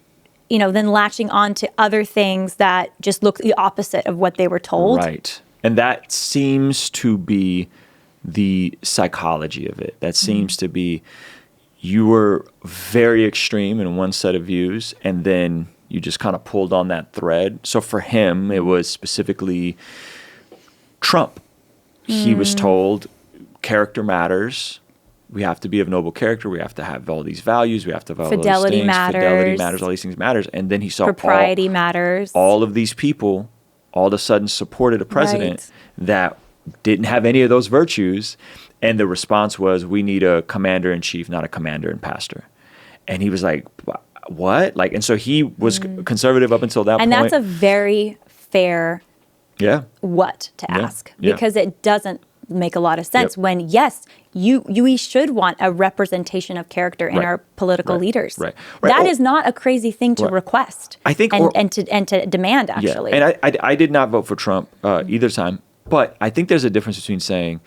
then latching on to other things that just look the opposite of what they were told. Right. And that seems to be the psychology of it. That seems to be, you were very extreme in one set of views, and then you just kind of pulled on that thread. So for him, it was specifically Trump. He was told character matters. We have to be of noble character. We have to have all these values. We have to have all Fidelity those things. matters. Fidelity matters. All these things matters. And then he saw propriety matters. All of these people all of a sudden supported a president that didn't have any of those virtues. And the response was, we need a commander in chief, not a commander and pastor. And he was like, what? Like, and so he was conservative up until that point. And that's a very fair what to ask, because it doesn't make a lot of sense when, yes, we should want a representation of character in our political leaders. That is not a crazy thing to request, I think, and to demand, actually. And I did not vote for Trump either time, but I think there's a difference between saying,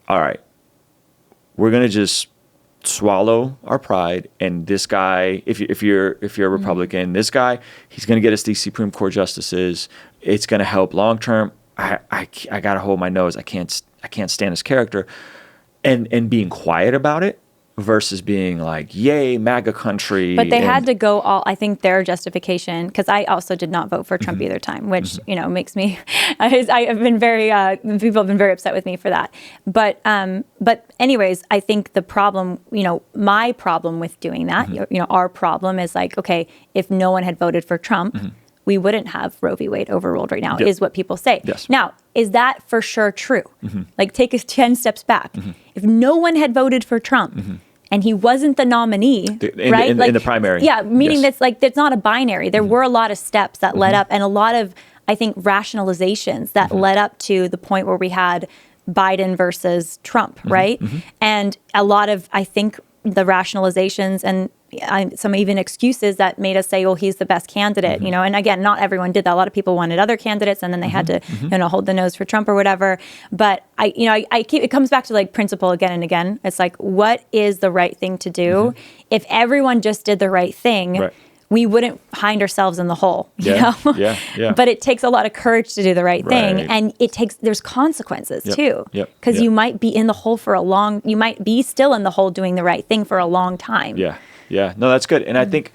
all right, we're going to just swallow our pride, and this guy, if you're a Republican, this guy, he's going to get us these Supreme Court justices. It's going to help long term. I got to hold my nose. I can't stand his character, and being quiet about it versus being like, yay, MAGA country. But they had to go all, I think their justification, because I also did not vote for Trump either time, which, makes me, I've been very, people have been very upset with me for that. But anyways, I think the problem, my problem with doing that, our problem is like, okay, if no one had voted for Trump, we wouldn't have Roe v. Wade overruled right now, is what people say. Yes. Now, is that for sure true? Like, take us 10 steps back. If no one had voted for Trump and he wasn't the nominee, right? In the primary. Yeah, meaning that's like, it's not a binary. There were a lot of steps that led up, and a lot of, I think, rationalizations that led up to the point where we had Biden versus Trump, right? And a lot of, I think, the rationalizations and some even excuses that made us say, well, he's the best candidate, and again, not everyone did that. A lot of people wanted other candidates, and then they had to, hold the nose for Trump or whatever. But it comes back to like principle again and again. It's like, what is the right thing to do? If everyone just did the right thing, we wouldn't find ourselves in the hole, you know? But it takes a lot of courage to do the right thing. And there's consequences too. Because you might be in the hole you might be still in the hole doing the right thing for a long time. Yeah, no, that's good. And I think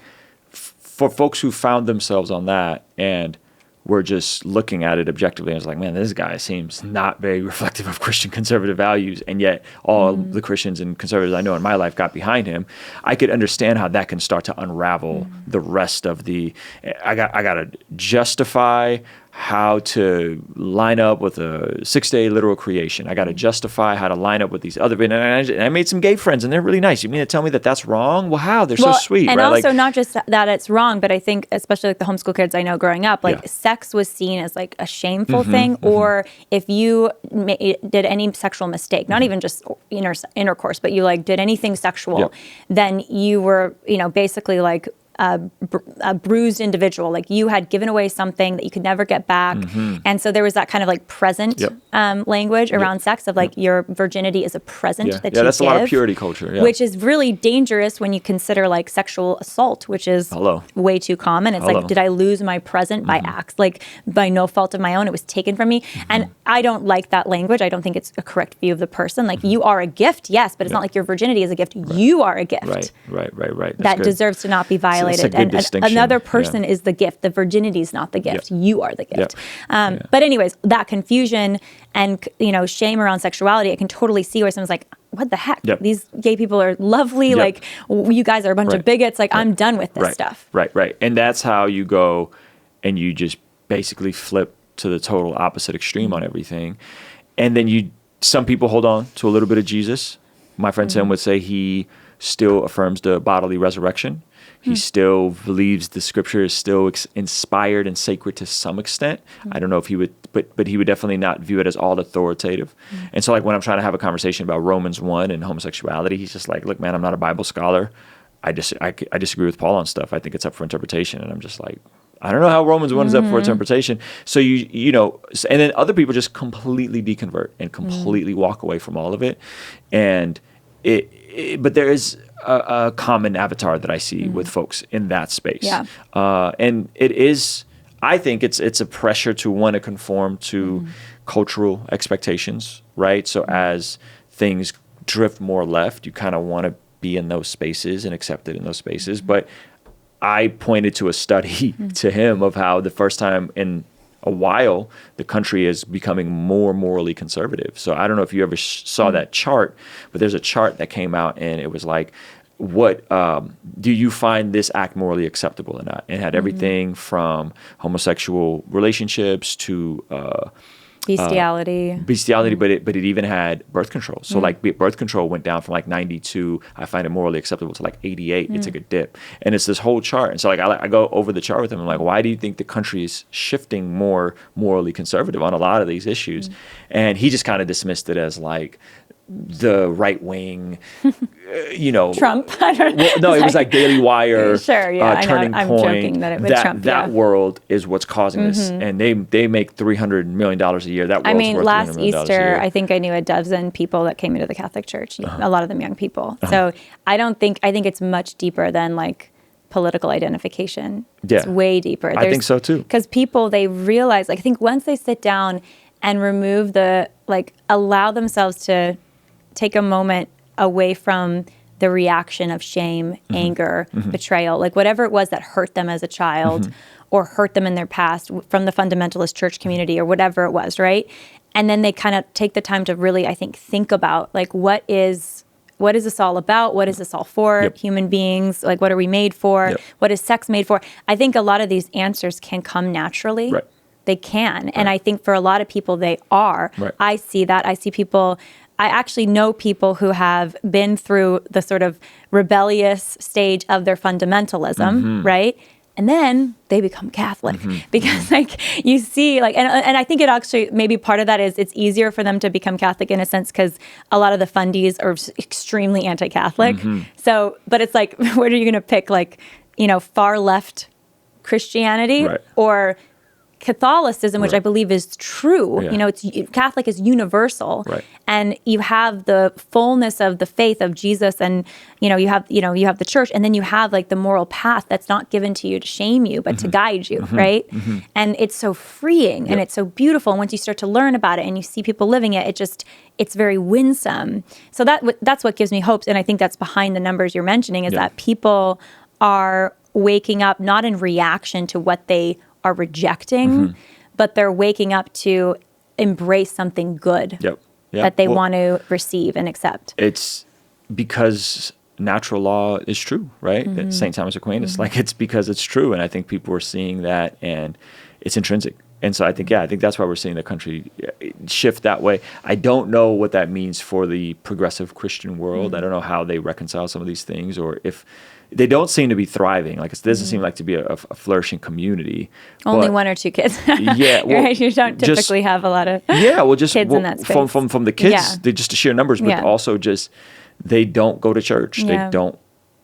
for folks who found themselves on that and were just looking at it objectively, I was like, man, this guy seems not very reflective of Christian conservative values. And yet all the Christians and conservatives I know in my life got behind him. I could understand how that can start to unravel the rest of I got to justify how to line up with a 6-day literal creation. I got to justify how to line up with these other, and I made some gay friends, and they're really nice. You mean to tell me that that's wrong? Well, how? They're so sweet, and right? Also, not just that it's wrong, but I think, especially like the homeschool kids I know growing up, like sex was seen as like a shameful thing, or if you did any sexual mistake, not even just intercourse, but you like did anything sexual, then you were, basically like a bruised individual. Like you had given away something that you could never get back. And so there was that kind of like present language around sex of like your virginity is a present that you give. Yeah, that's a lot of purity culture. Which is really dangerous when you consider like sexual assault, which is way too common. It's like, did I lose my present by acts? Like by no fault of my own, it was taken from me. And I don't like that language. I don't think it's a correct view of the person. Like you are a gift, yes, but it's not like your virginity is a gift. You are a gift. Right. That deserves to not be violated. That's a good distinction. Another person is the gift. The virginity is not the gift. You are the gift. But anyways, that confusion and shame around sexuality, I can totally see where someone's like, what the heck? These gay people are lovely. Like you guys are a bunch of bigots. Like I'm done with this stuff. Right. And that's how you go and you just basically flip to the total opposite extreme on everything. And then some people hold on to a little bit of Jesus. My friend Tim would say he still affirms the bodily resurrection. He still believes the scripture is still inspired and sacred to some extent. I don't know if he would, but he would definitely not view it as all authoritative. And so like when I'm trying to have a conversation about Romans 1 and homosexuality, he's just like, look, man, I'm not a Bible scholar. I disagree with Paul on stuff. I think it's up for interpretation. And I'm just like, I don't know how Romans 1 is up for interpretation. So and then other people just completely deconvert and completely walk away from all of it. And but there is a common avatar that I see with folks in that space. And it is, I think it's a pressure to want to conform to cultural expectations, right? So as things drift more left, you kind of want to be in those spaces and accepted in those spaces. But I pointed to a study to him of how the first time in a while, the country is becoming more morally conservative. So I don't know if you ever saw that chart, but there's a chart that came out and it was like, what do you find this act morally acceptable or not? It had everything from homosexual relationships to bestiality, but it even had birth control. So like birth control went down from like 92, I find it morally acceptable, to like 88. It took a dip, and it's this whole chart. And so like I go over the chart with him. I'm like, why do you think the country is shifting more morally conservative on a lot of these issues? And he just kind of dismissed it as like the right wing, Trump. I don't know. Well, no, it was like Daily Wire. Sure, yeah, Turning I'm Point. joking that it was Trump. That world is what's causing this, and they make $300 million a year. That world's worth last $300 million a Easter, year. I think I knew a dozen people that came into the Catholic Church. A lot of them young people. So I think it's much deeper than like political identification. Yeah. It's way deeper. I think so too. Because people, they realize, like, I think once they sit down and remove allow themselves to take a moment away from the reaction of shame, anger, betrayal, like whatever it was that hurt them as a child or hurt them in their past from the fundamentalist church community or whatever it was, right? And then they kind of take the time to really, I think about like, what is this all about? What is this all for? Yep. Human beings, like what are we made for? Yep. What is sex made for? I think a lot of these answers can come naturally. Right. They can. Right. And I think for a lot of people, they are. Right. I see that. I actually know people who have been through the sort of rebellious stage of their fundamentalism, right? And then they become Catholic because like you see like, and I think it actually, maybe part of that is it's easier for them to become Catholic in a sense because a lot of the fundies are extremely anti-Catholic. So, but it's like, what are you going to pick? Like, far left Christianity or Catholicism, which I believe is true. It's Catholic is universal, and you have the fullness of the faith of Jesus, and you have the church, and then you have like the moral path that's not given to you to shame you, but to guide you, right? And it's so freeing and it's so beautiful. And once you start to learn about it and you see people living it, it's very winsome. So that's what gives me hopes, and I think that's behind the numbers you're mentioning is that people are waking up not in reaction to what they are rejecting, but they're waking up to embrace something good that they want to receive and accept. It's because natural law is true, right? St. Thomas Aquinas, like it's because it's true. And I think people are seeing that and it's intrinsic. And so I think that's why we're seeing the country shift that way. I don't know what that means for the progressive Christian world. I don't know how they reconcile some of these things, or if they don't seem to be thriving. Like it doesn't seem like to be a flourishing community. Only one or two kids. Yeah, well, right? You don't typically have a lot of kids in that space. From the kids, they just the sheer numbers, but also just they don't go to church. They don't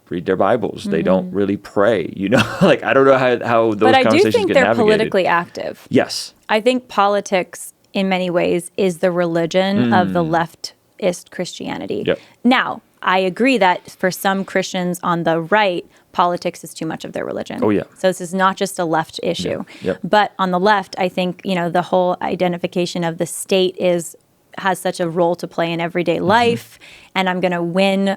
read their Bibles. They don't really pray. Like I don't know how those conversations get navigated. But I do think they're politically active. Yes, I think politics, in many ways, is the religion of the leftist Christianity. Yep. Now, I agree that for some Christians on the right, politics is too much of their religion. Oh, yeah. So this is not just a left issue. Yep. But on the left, I think, the whole identification of the state has such a role to play in everyday life, and I'm going to win,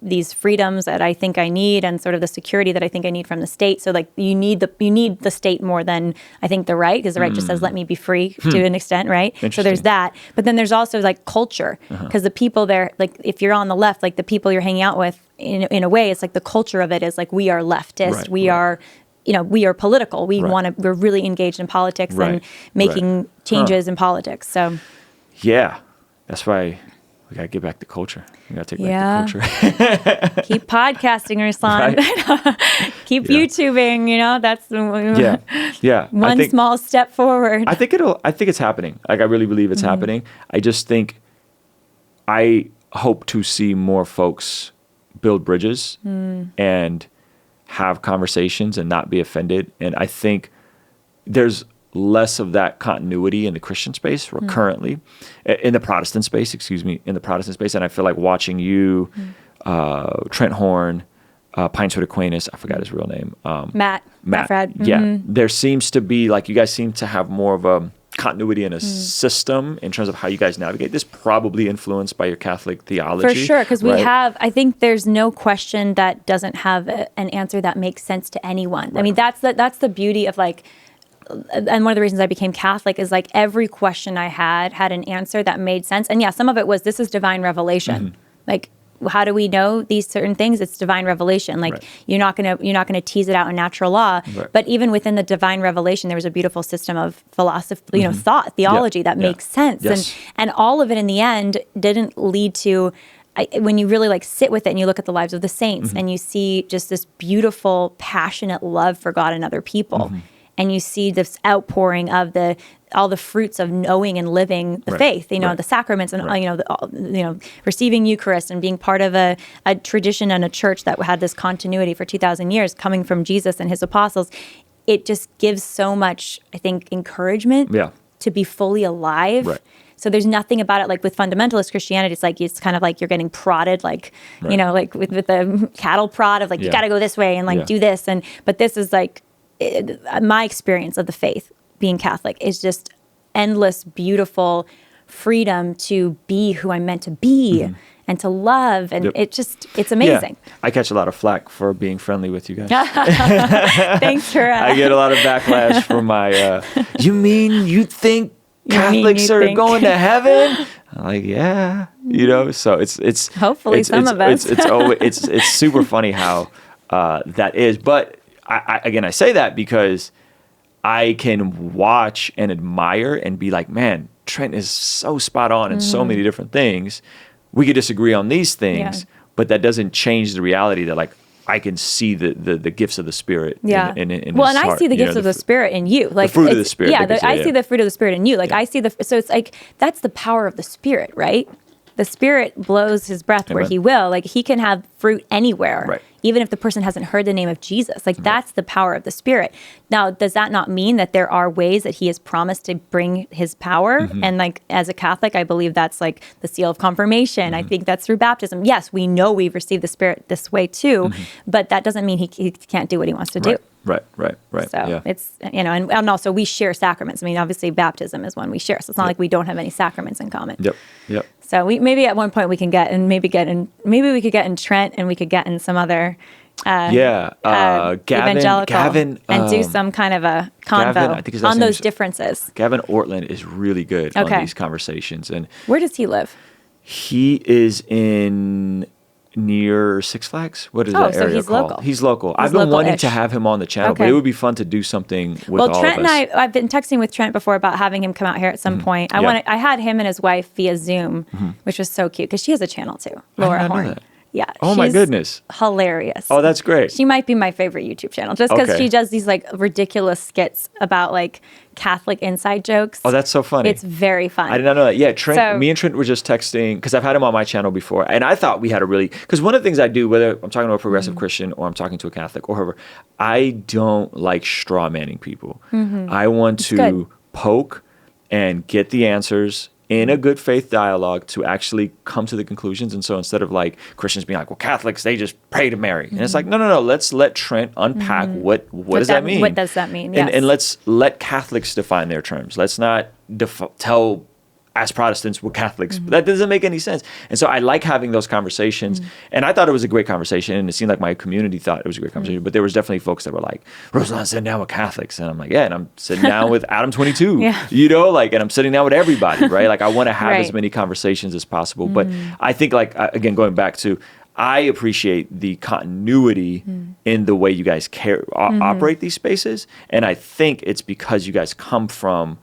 these freedoms that I think I need and sort of the security that I think I need from the state. So like you need the state more than I think the right, because the right just says, let me be free to an extent, right? So there's that. But then there's also like culture, because the people there, like if you're on the left, like the people you're hanging out with in a way, it's like the culture of it is like, we are leftist. We are, we are political. We're really engaged in politics and making changes in politics. So. Yeah, that's why we got to get back to culture. We got to take back to culture. Keep podcasting, Ruslan. Right? Keep YouTubing. That's one small step forward. I think it's happening. Like I really believe it's happening. I just think I hope to see more folks build bridges and have conversations and not be offended. And I think there's less of that continuity in the Christian space currently, in the Protestant space, and I feel like watching you, Trent Horn, Pineswood Aquinas, I forgot his real name. Matt. Yeah. There seems to be, like, you guys seem to have more of a continuity in a system in terms of how you guys navigate this, probably influenced by your Catholic theology. For sure, because we have, I think there's no question that doesn't have an answer that makes sense to anyone. I mean, that's the beauty of and one of the reasons I became Catholic is like every question I had an answer that made sense. And yeah, some of it was, this is divine revelation. Like, how do we know these certain things? It's divine revelation. Like you're not gonna tease it out in natural law. But even within the divine revelation, there was a beautiful system of philosophy, thought, theology that makes sense. And all of it in the end didn't lead to, when you really like sit with it and you look at the lives of the saints and you see just this beautiful, passionate love for God and other people, and you see this outpouring of all the fruits of knowing and living the faith, the sacraments and receiving Eucharist and being part of a tradition and a church that had this continuity for 2,000 years coming from Jesus and his apostles. It just gives so much, I think, encouragement to be fully alive. So there's nothing about it, like with fundamentalist Christianity, it's kind of like you're getting prodded, like, like with the cattle prod of like, you got to go this way and like do this. But this is like, my experience of the faith, being Catholic, is just endless, beautiful freedom to be who I'm meant to be and to love. And it's amazing. Yeah. I catch a lot of flack for being friendly with you guys. Thanks for... I get a lot of backlash from my, you mean you think Catholics are going to heaven? I'm like, yeah, so it's hopefully some of us. It's super funny how that is. But I say that because I can watch and admire and be like, man, Trent is so spot on in so many different things. We could disagree on these things, but that doesn't change the reality that like I can see the gifts of the Spirit. In his and I heart, see the gifts of the Spirit in you. Like the fruit of the Spirit. I see the fruit of the Spirit in you. Like I see so it's like, that's the power of the Spirit, right? The Spirit blows his breath where he will. Like he can have fruit anywhere, even if the person hasn't heard the name of Jesus. Like that's the power of the Spirit. Now, does that not mean that there are ways that he has promised to bring his power? And like as a Catholic, I believe that's like the seal of confirmation. I think that's through baptism. Yes, we know we've received the Spirit this way too, but that doesn't mean he can't do what he wants to do. Right. So it's, and also we share sacraments. I mean, obviously baptism is one we share. So it's not like we don't have any sacraments in common. Yep. So maybe at one point we can maybe we could get in Trent and we could get in some other Gavin, and do some kind of a convo on those differences. Gavin Ortland is really good on these conversations. And where does he live? He is near Six Flags. What is that area called? Local. He's local. I've been wanting to have him on the channel, but it would be fun to do something with all Trent of us. and I've been texting with Trent before about having him come out here at some point. I had him and his wife via Zoom, which was so cute because she has a channel too, Laura Horn. Yeah. Oh my goodness. Hilarious. Oh, that's great. She might be my favorite YouTube channel just because she does these like ridiculous skits about like Catholic inside jokes. Oh, that's so funny. It's very fun. I did not know that. Yeah, Trent, me and Trent were just texting because I've had him on my channel before. And I thought we had because one of the things I do, whether I'm talking to a progressive Christian or I'm talking to a Catholic or whoever, I don't like straw manning people. I want to poke and get the answers in a good faith dialogue to actually come to the conclusions. And so instead of like Christians being like, well, Catholics, they just pray to Mary. And it's like, no, let's let Trent unpack what does that mean? What does that mean? Yes. And let's let Catholics define their terms. Let's not tell as Protestants we're Catholics. That doesn't make any sense. And so I like having those conversations. And I thought it was a great conversation. And it seemed like my community thought it was a great conversation. But there was definitely folks that were like, Ruslan, sitting down with Catholics. And I'm like, yeah, and I'm sitting down with Adam 22, and I'm sitting down with everybody, right? Like I want to have as many conversations as possible. But I think like, again, going back to, I appreciate the continuity in the way you guys operate these spaces. And I think it's because you guys come from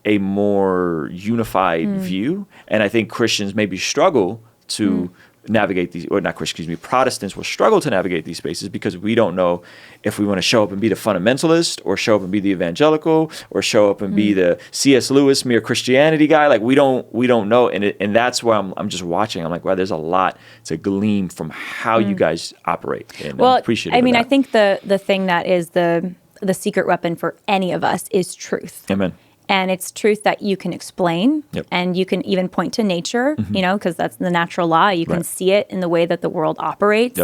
a more unified view. And I think Christians maybe struggle to navigate these, or not Christians, Protestants will struggle to navigate these spaces because we don't know if we want to show up and be the fundamentalist or show up and be the evangelical or show up and be the C.S. Lewis mere Christianity guy. Like we don't know. And that's where I'm just watching. I'm like, wow, there's a lot to glean from how you guys operate. And I'm appreciative of that. I think the thing that is the secret weapon for any of us is truth. Amen. And it's truth that you can explain, and you can even point to nature, because that's the natural law. You can see it in the way that the world operates.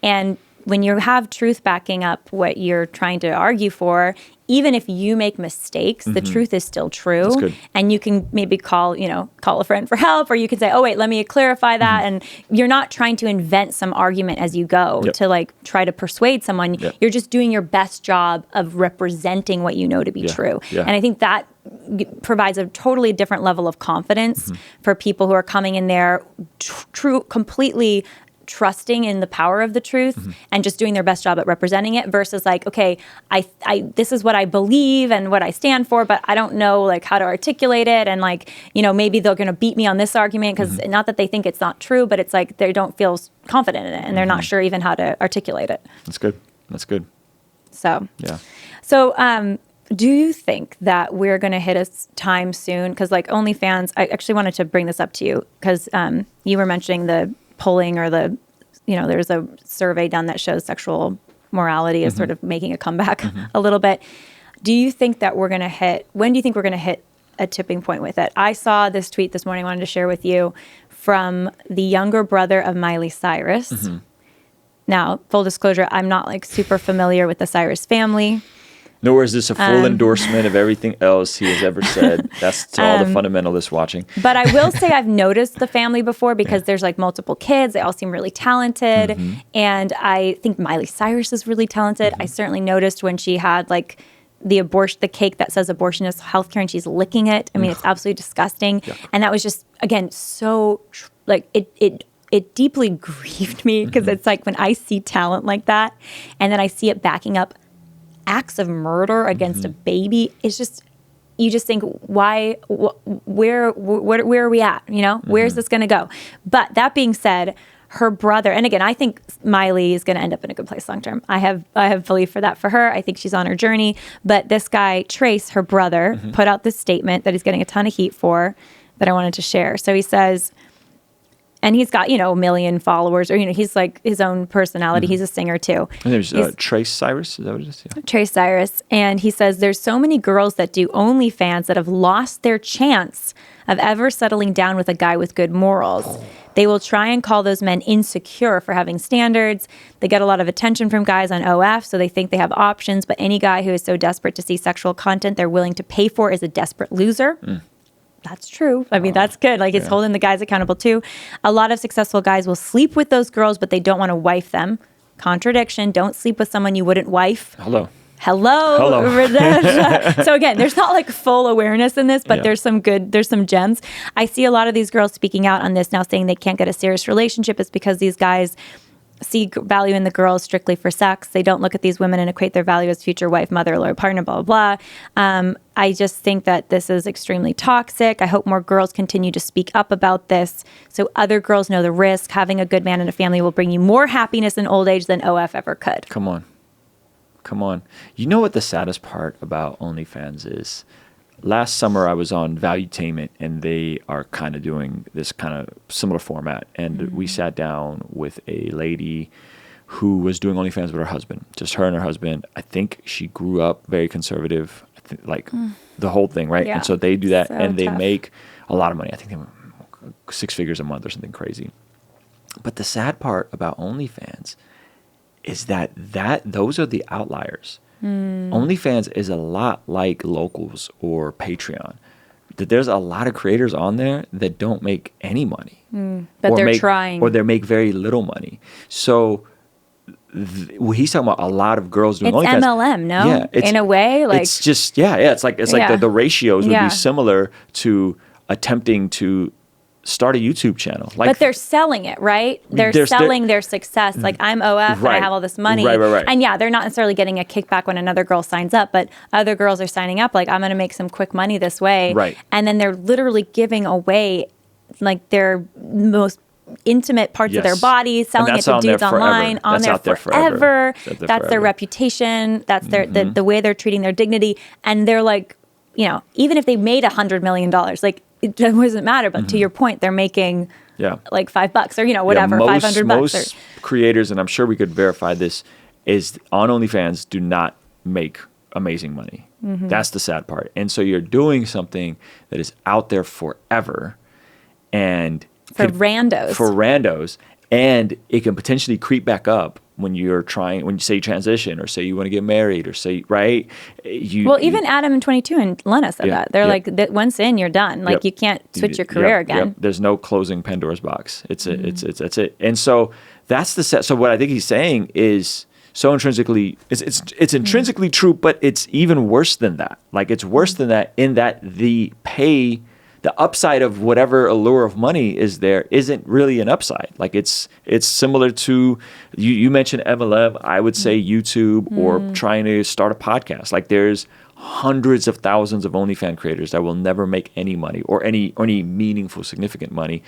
And when you have truth backing up what you're trying to argue for, even if you make mistakes, the truth is still true. That's good. And you can maybe call a friend for help, or you can say, oh, wait, let me clarify that. And you're not trying to invent some argument as you go to like try to persuade someone. You're just doing your best job of representing what you know to be true. And I think that provides a totally different level of confidence for people who are coming in there completely trusting in the power of the truth and just doing their best job at representing it, versus like, okay, I this is what I believe and what I stand for, but I don't know like how to articulate it, and like, maybe they're going to beat me on this argument because not that they think it's not true, but it's like they don't feel confident in it and they're not sure even how to articulate it. That's good. So yeah. So do you think that we're going to hit a time soon? Because like OnlyFans, I actually wanted to bring this up to you because you were mentioning the polling, or there's a survey done that shows sexual morality is sort of making a comeback a little bit. Do you think that when do you think we're going to hit a tipping point with it? I saw this tweet this morning I wanted to share with you from the younger brother of Miley Cyrus. Now, full disclosure, I'm not like super familiar with the Cyrus family. Nor is this a full endorsement of everything else he has ever said. That's to all the fundamentalists watching. But I will say I've noticed the family before because there's like multiple kids. They all seem really talented. And I think Miley Cyrus is really talented. I certainly noticed when she had like the cake that says abortion is healthcare and she's licking it. I mean, it's absolutely disgusting. And that was just, again, so like it deeply grieved me because it's like when I see talent like that and then I see it backing up acts of murder against a baby, it's just, you just think, why, where are we at? Where's this going to go? But that being said, her brother, and again, I think Miley is going to end up in a good place long term. I have belief for that for her. I think she's on her journey. But this guy, Trace, her brother, put out this statement that he's getting a ton of heat for that I wanted to share. So he says, and he's got, a million followers, or, he's like his own personality. He's a singer too. And there's Trace Cyrus, is that what it is? Yeah. Trace Cyrus. And he says, there's so many girls that do OnlyFans that have lost their chance of ever settling down with a guy with good morals. They will try and call those men insecure for having standards. They get a lot of attention from guys on OF, so they think they have options. But any guy who is so desperate to see sexual content they're willing to pay for is a desperate loser. That's true. I mean, that's good. Like, it's holding the guys accountable too. A lot of successful guys will sleep with those girls, but they don't want to wife them. Contradiction. Don't sleep with someone you wouldn't wife. Hello. So again, there's not like full awareness in this, but there's some gems. I see a lot of these girls speaking out on this now, saying they can't get a serious relationship. It's because these guys see value in the girls strictly for sex. They don't look at these women and equate their value as future wife, mother, or partner, blah, blah, blah. I just think that this is extremely toxic. I hope more girls continue to speak up about this so other girls know the risk. Having a good man in a family will bring you more happiness in old age than OF ever could. Come on. You know what the saddest part about OnlyFans is? Last summer, I was on Valuetainment, and they are kind of doing this kind of similar format. And we sat down with a lady who was doing OnlyFans with her husband, just her and her husband. I think she grew up very conservative, the whole thing, right? Yeah. And so they do that, So and they tough. make a lot of money. I think they make 6 figures a month or something crazy. But the sad part about OnlyFans is that those are the outliers. OnlyFans is a lot like Locals or Patreon. That there's a lot of creators on there that don't make any money. But they're trying. Or they make very little money. So he's talking about a lot of girls doing it's OnlyFans. MLM, no? Yeah, in a way, like it's just it's like the ratios would be similar to attempting to start a YouTube channel. But they're selling it, right? They're selling their success. Like, I'm OF and I have all this money. Right. And they're not necessarily getting a kickback when another girl signs up, but other girls are signing up like, I'm going to make some quick money this way. Right. And then they're literally giving away like their most intimate parts of their body, selling it to dudes online, on there forever. That's their reputation. That's their the way they're treating their dignity. And they're like, even if they made $100 million, like, it doesn't matter. But to your point, they're making like $5 or whatever, $500. Most creators, and I'm sure we could verify this, is on OnlyFans do not make amazing money. That's the sad part. And so you're doing something that is out there forever, and for randos, And it can potentially creep back up when you say you transition, or say you want to get married, or say, right? Even Adam and 22 and Lena said that. They're like, once in, you're done. Like, you can't switch your career again. There's no closing Pandora's box. It's that's it. And so that's so what I think he's saying is so intrinsically, it's intrinsically true, but it's even worse than that. Like, it's worse than that in that the upside of whatever allure of money is there isn't really an upside. Like, it's similar to, you mentioned MLM, I would say YouTube, or trying to start a podcast. Like, there's hundreds of thousands of OnlyFans creators that will never make any money, or any meaningful, significant money.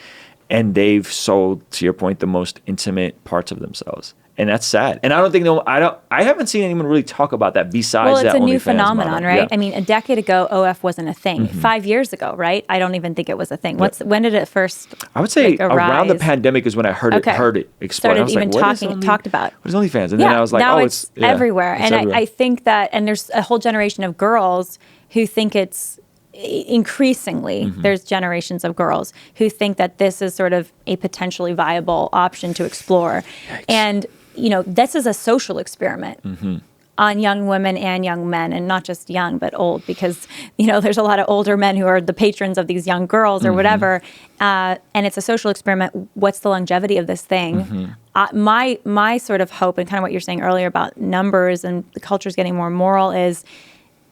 And they've sold, to your point, the most intimate parts of themselves. And that's sad. And I haven't seen anyone really talk about that besides that OnlyFans model. Well, it's a new phenomenon, right? Yeah. I mean, a decade ago, OF wasn't a thing. 5 years ago, right? I don't even think it was a thing. When did it first I would say around the pandemic is when I heard it explode. Started even talked about. What is OnlyFans? And then I was like, now it's everywhere. And everywhere. I think that, and there's a whole generation of girls who think it's, increasingly, there's generations of girls who think that this is sort of a potentially viable option to explore. Yikes. And, this is a social experiment on young women and young men, and not just young, but old, because, there's a lot of older men who are the patrons of these young girls or whatever. And it's a social experiment. What's the longevity of this thing? My sort of hope, and kind of what you're saying earlier about numbers and the culture's getting more moral, is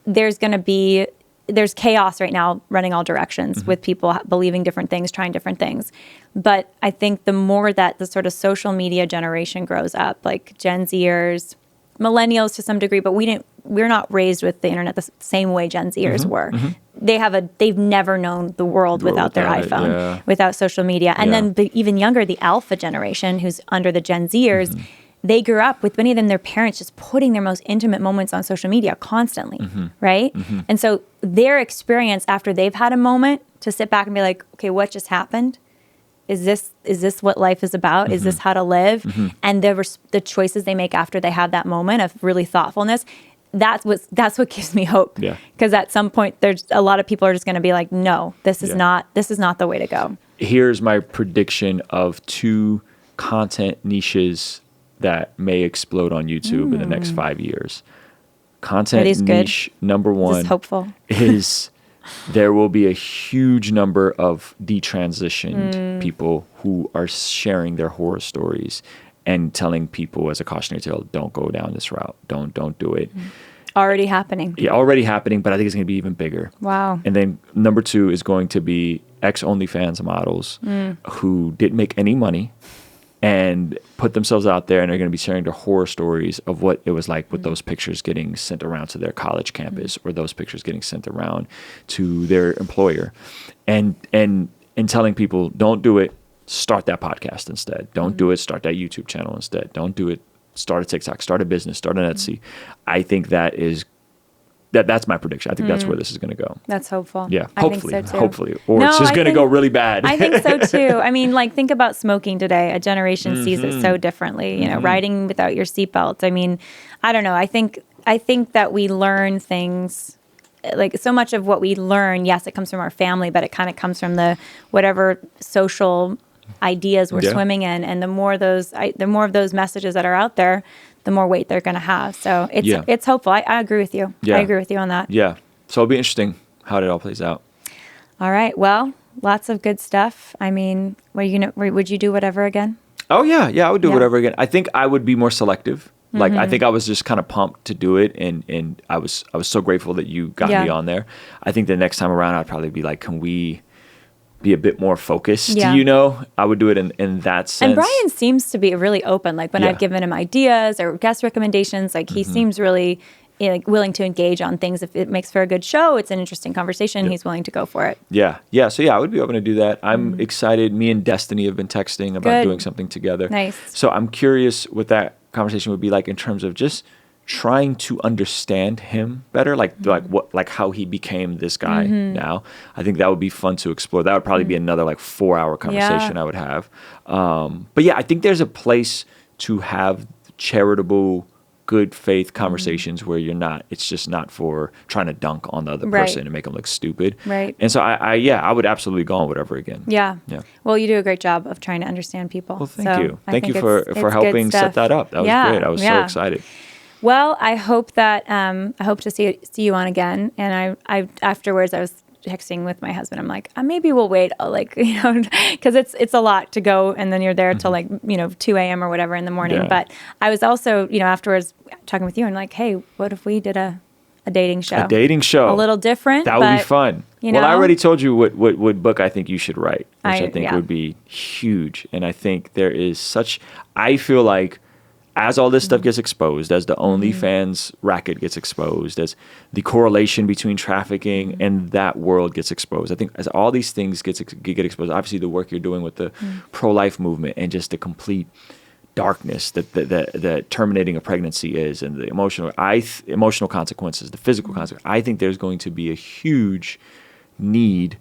there's chaos right now running all directions with people believing different things, trying different things. But I think the more that the sort of social media generation grows up, like Gen Zers, millennials to some degree, but we're not raised with the internet the same way Gen Zers were. They've never known the world without their iPhone, without social media. And then even younger, the alpha generation, who's under the Gen Zers, they grew up with many of them, their parents just putting their most intimate moments on social media constantly, right? And so their experience after they've had a moment to sit back and be like, okay, what just happened? Is this what life is about? Is this how to live? And the choices they make after they have that moment of really thoughtfulness, that's what gives me hope. Because at some point, there's a lot of people are just going to be like, no, this is not the way to go. Here's my prediction of 2 content niches that may explode on YouTube in the next 5 years. Content niche number 1 is hopeful. is there will be a huge number of detransitioned people who are sharing their horror stories and telling people as a cautionary tale, don't go down this route. Don't do it. Already happening. Yeah, already happening, but I think it's going to be even bigger. Wow. And then number 2 is going to be ex-OnlyFans models who didn't make any money and put themselves out there, and they're going to be sharing their horror stories of what it was like with those pictures getting sent around to their college campus, or those pictures getting sent around to their employer, and telling people, don't do it, start that podcast instead. Don't do it, start that YouTube channel instead. Don't do it, start a TikTok, start a business, start an Etsy. I think that's my prediction. I think that's where this is going to go. That's hopeful. Yeah, hopefully. I think so too. Hopefully. Or it's just going to go really bad. I think so too. I mean, like, think about smoking today. A generation sees it so differently. Riding without your seatbelt. I mean, I don't know. I think that we learn things, like, so much of what we learn, yes, it comes from our family, but it kind of comes from the whatever social ideas we're swimming in. And the more of those messages that are out there, the more weight they're going to have. So it's hopeful. I agree with you. I agree with you on that. Yeah. So it'll be interesting how it all plays out. All right. Well, lots of good stuff. I mean, would you do whatever again? Oh, yeah. Yeah, I would do whatever again. I think I would be more selective. Like, I think I was just kind of pumped to do it. And I was so grateful that you got me on there. I think the next time around, I'd probably be like, can we be a bit more focused, I would do it in that sense. And Brian seems to be really open. Like, when I've given him ideas or guest recommendations, like, he seems really willing to engage on things. If it makes for a good show, it's an interesting conversation, he's willing to go for it. Yeah. So I would be open to do that. I'm excited. Me and Destiny have been texting about doing something together. Nice. So I'm curious what that conversation would be like in terms of just trying to understand him better, like how he became this guy now. I think that would be fun to explore. That would probably be another 4-hour conversation I would have. But I think there's a place to have charitable good faith conversations where it's just not for trying to dunk on the other person and make them look stupid. Right. And so I would absolutely go on whatever again. Yeah. Well, you do a great job of trying to understand people. Well, thank you. Thank you for helping set that up. That was great. I was so excited. Well, I hope that I hope to see you on again. And I afterwards I was texting with my husband. I'm like, maybe we'll wait, because it's a lot to go, and then you're there till 2 a.m. or whatever in the morning. Yeah. But I was also, afterwards talking with you and like, hey, what if we did a dating show? A dating show. A little different. That would be fun. Well, I already told you what book I think you should write, which I think would be huge. And I think I feel like as all this stuff gets exposed, as the OnlyFans racket gets exposed, as the correlation between trafficking and that world gets exposed, I think as all these things get exposed, obviously the work you're doing with the pro-life movement and just the complete darkness that terminating a pregnancy is, and the emotional consequences, the physical consequences, I think there's going to be a huge need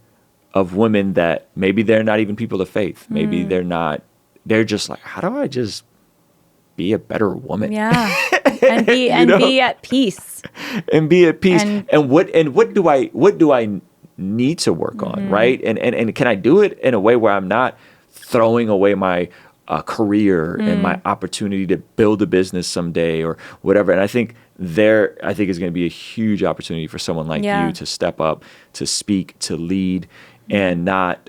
of women that maybe they're not even people of faith. Maybe they're just like, how do I just be a better woman? Yeah. And be at peace. And be at peace. And what do I need to work on, right? And can I do it in a way where I'm not throwing away my career and my opportunity to build a business someday or whatever? And I think is going to be a huge opportunity for someone like you to step up, to speak, to lead, and not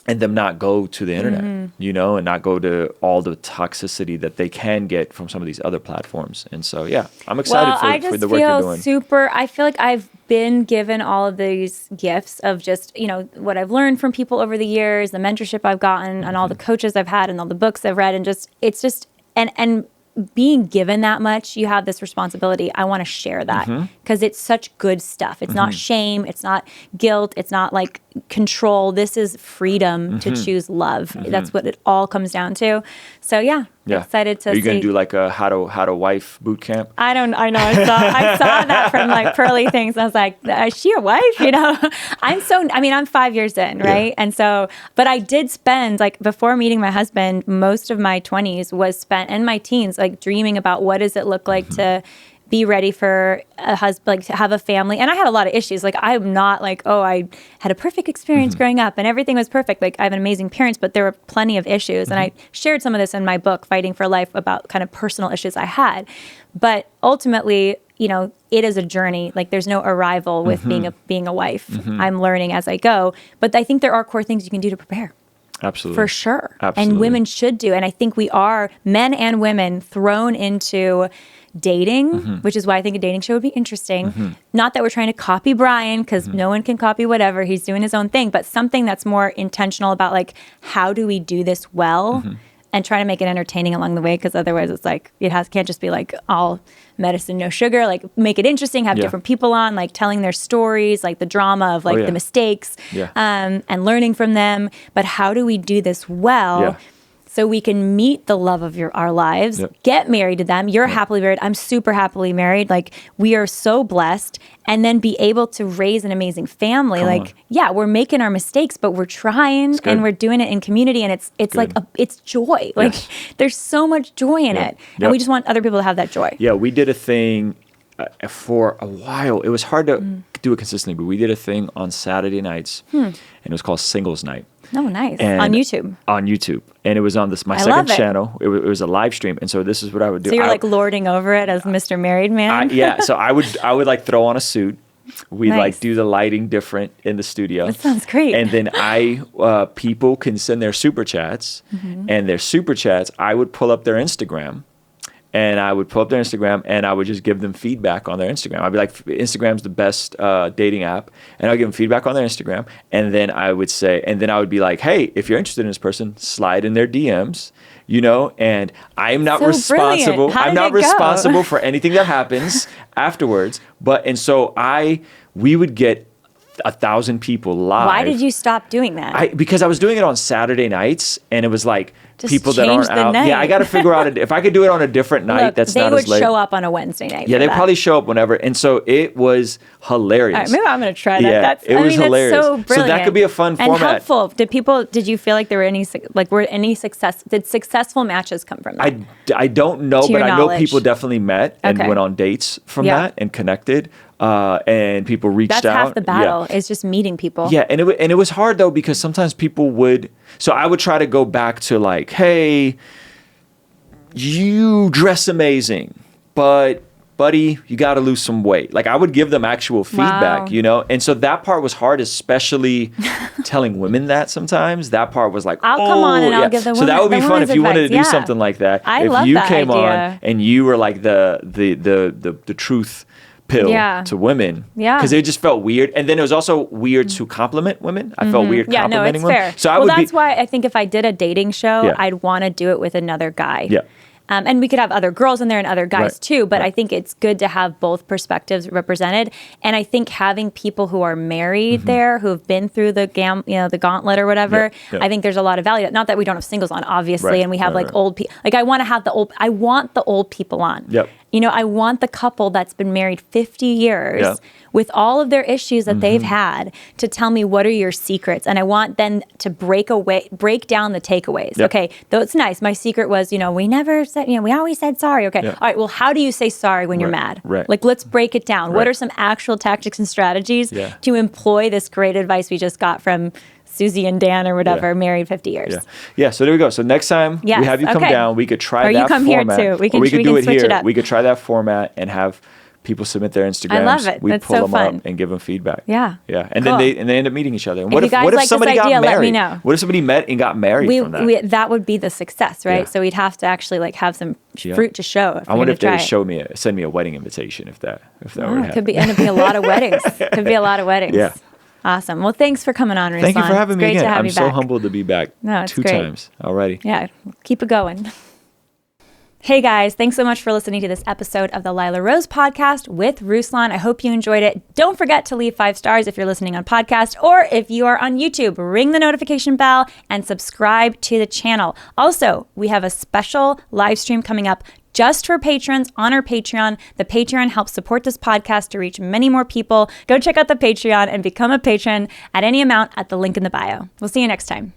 and them not go to the internet, and not go to all the toxicity that they can get from some of these other platforms. And so, I'm excited for the work you're doing. I feel like I've been given all of these gifts of just, what I've learned from people over the years, the mentorship I've gotten, and all the coaches I've had, and all the books I've read, and it's just, and being given that much, you have this responsibility. I want to share that because it's such good stuff. It's not shame. It's not guilt. It's not like control. This is freedom to choose love. That's what it all comes down to. So excited to see. Are you going to do like a how to wife boot camp? I know. I saw that from like Pearly Things. I was like, is she a wife? I'm 5 years in, right? And so, but I did spend, like, before meeting my husband, most of my 20s was spent, and my teens, like dreaming about what does it look like to be ready for a husband, like to have a family. And I had a lot of issues. Like, I'm not like, I had a perfect experience growing up and everything was perfect. Like, I have amazing parents, but there were plenty of issues. And I shared some of this in my book, Fighting for Life, about kind of personal issues I had. But ultimately, it is a journey. Like, there's no arrival with being a wife. I'm learning as I go. But I think there are core things you can do to prepare. Absolutely. For sure. Absolutely. And women should do. And I think we are, men and women, thrown into dating, which is why I think a dating show would be interesting. Not that we're trying to copy Brian, because no one can copy whatever. He's doing his own thing. But something that's more intentional about, like, how do we do this well? And try to make it entertaining along the way, because otherwise it's like, can't just be like all medicine, no sugar. Like, make it interesting, have different people on, like telling their stories, like the drama of like the mistakes and learning from them. But how do we do this well? So we can meet the love of our lives, get married to them. You're happily married. I'm super happily married. Like, we are so blessed. And then be able to raise an amazing family. We're making our mistakes, but we're trying and we're doing it in community. And it's like, it's joy. Like, there's so much joy in it. And we just want other people to have that joy. Yeah, we did a thing for a while. It was hard to do it consistently, but we did a thing on Saturday nights, and it was called Singles Night. Oh, nice. And on YouTube. On YouTube. And it was on my second channel. It was a live stream. And so this is what I would do. So you're like lording over it as Mr. Married Man? So I would like throw on a suit. We'd like do the lighting different in the studio. That sounds great. And then people can send their super chats, and their super chats, I would pull up their Instagram. And I would pull up their Instagram, and I would just give them feedback on their Instagram. I'd be like, Instagram's the best dating app. And I'd give them feedback on their Instagram. And then I would be like, hey, if you're interested in this person, slide in their DMs, and I'm not responsible. I'm not responsible for anything that happens afterwards. And so we would get 1,000 people live. Why did you stop doing that? Because I was doing it on Saturday nights, and it was like just people that aren't out. Night. Yeah, I got to figure out if I could do it on a different night. Look, that's not as late. They would show up on a Wednesday night. Yeah, they probably show up whenever, and so it was hilarious. All right, maybe I'm going to try that. Yeah, it was hilarious. That's so brilliant. So that could be a fun format. And helpful. Did you feel like there were any successful matches come from that? I don't know, but I know people definitely met and went on dates from that and connected. And people reached out. That's half the battle is just meeting people. Yeah, and it was hard though, because sometimes people would. So I would try to go back to like, hey, you dress amazing, but buddy, you got to lose some weight. Like I would give them actual feedback, you know? And so that part was hard, especially telling women that sometimes. That part was like, I'll come on and I'll give the women. So that would be fun if you wanted to do something like that. I love that idea. If you came on and you were like the truth pill to women, because it just felt weird, and then it was also weird to compliment women. I felt weird complimenting women. Fair. So that's why I think if I did a dating show, I'd want to do it with another guy. Yeah. And we could have other girls in there and other guys too, but I think it's good to have both perspectives represented. And I think having people who are married there, who have been through the the gauntlet or whatever, I think there's a lot of value. Not that we don't have singles on, obviously, and we have old people. Like I want the old people on. Yep. You know, I want the couple that's been married 50 years with all of their issues that they've had to tell me what are your secrets. And I want them to break down the takeaways. Yep. Okay, though it's nice. My secret was, we never said, we always said sorry. Okay. All right, well, how do you say sorry when you're mad? Right. Like, let's break it down. What are some actual tactics and strategies to employ this great advice we just got from Susie and Dan or whatever, married 50 years. Yeah, so there we go. So next time we have you come down, we could try that format. Or you come here too. We could do it here. We could try that format and have people submit their Instagrams. I love it. We pull them up and give them feedback. Yeah. Yeah. And then they end up meeting each other. And what if like somebody got married? Let me know. What if somebody met and got married from that? That would be the success, right? Yeah. So we'd have to actually have some fruit to show. I wonder if they send me a wedding invitation if that would happen. Could be, and it'd be a lot of weddings. Could be a lot of weddings. Yeah. Awesome. Well, thanks for coming on, Ruslan. Thank you for having me again. I'm so back. humbled to be back 2 times already. Yeah, keep it going. Hey guys, thanks so much for listening to this episode of the Lila Rose podcast with Ruslan. I hope you enjoyed it. Don't forget to leave 5 stars if you're listening on podcast, or if you are on YouTube, ring the notification bell and subscribe to the channel. Also, we have a special live stream coming up just for patrons on our Patreon. The Patreon helps support this podcast to reach many more people. Go check out the Patreon and become a patron at any amount at the link in the bio. We'll see you next time.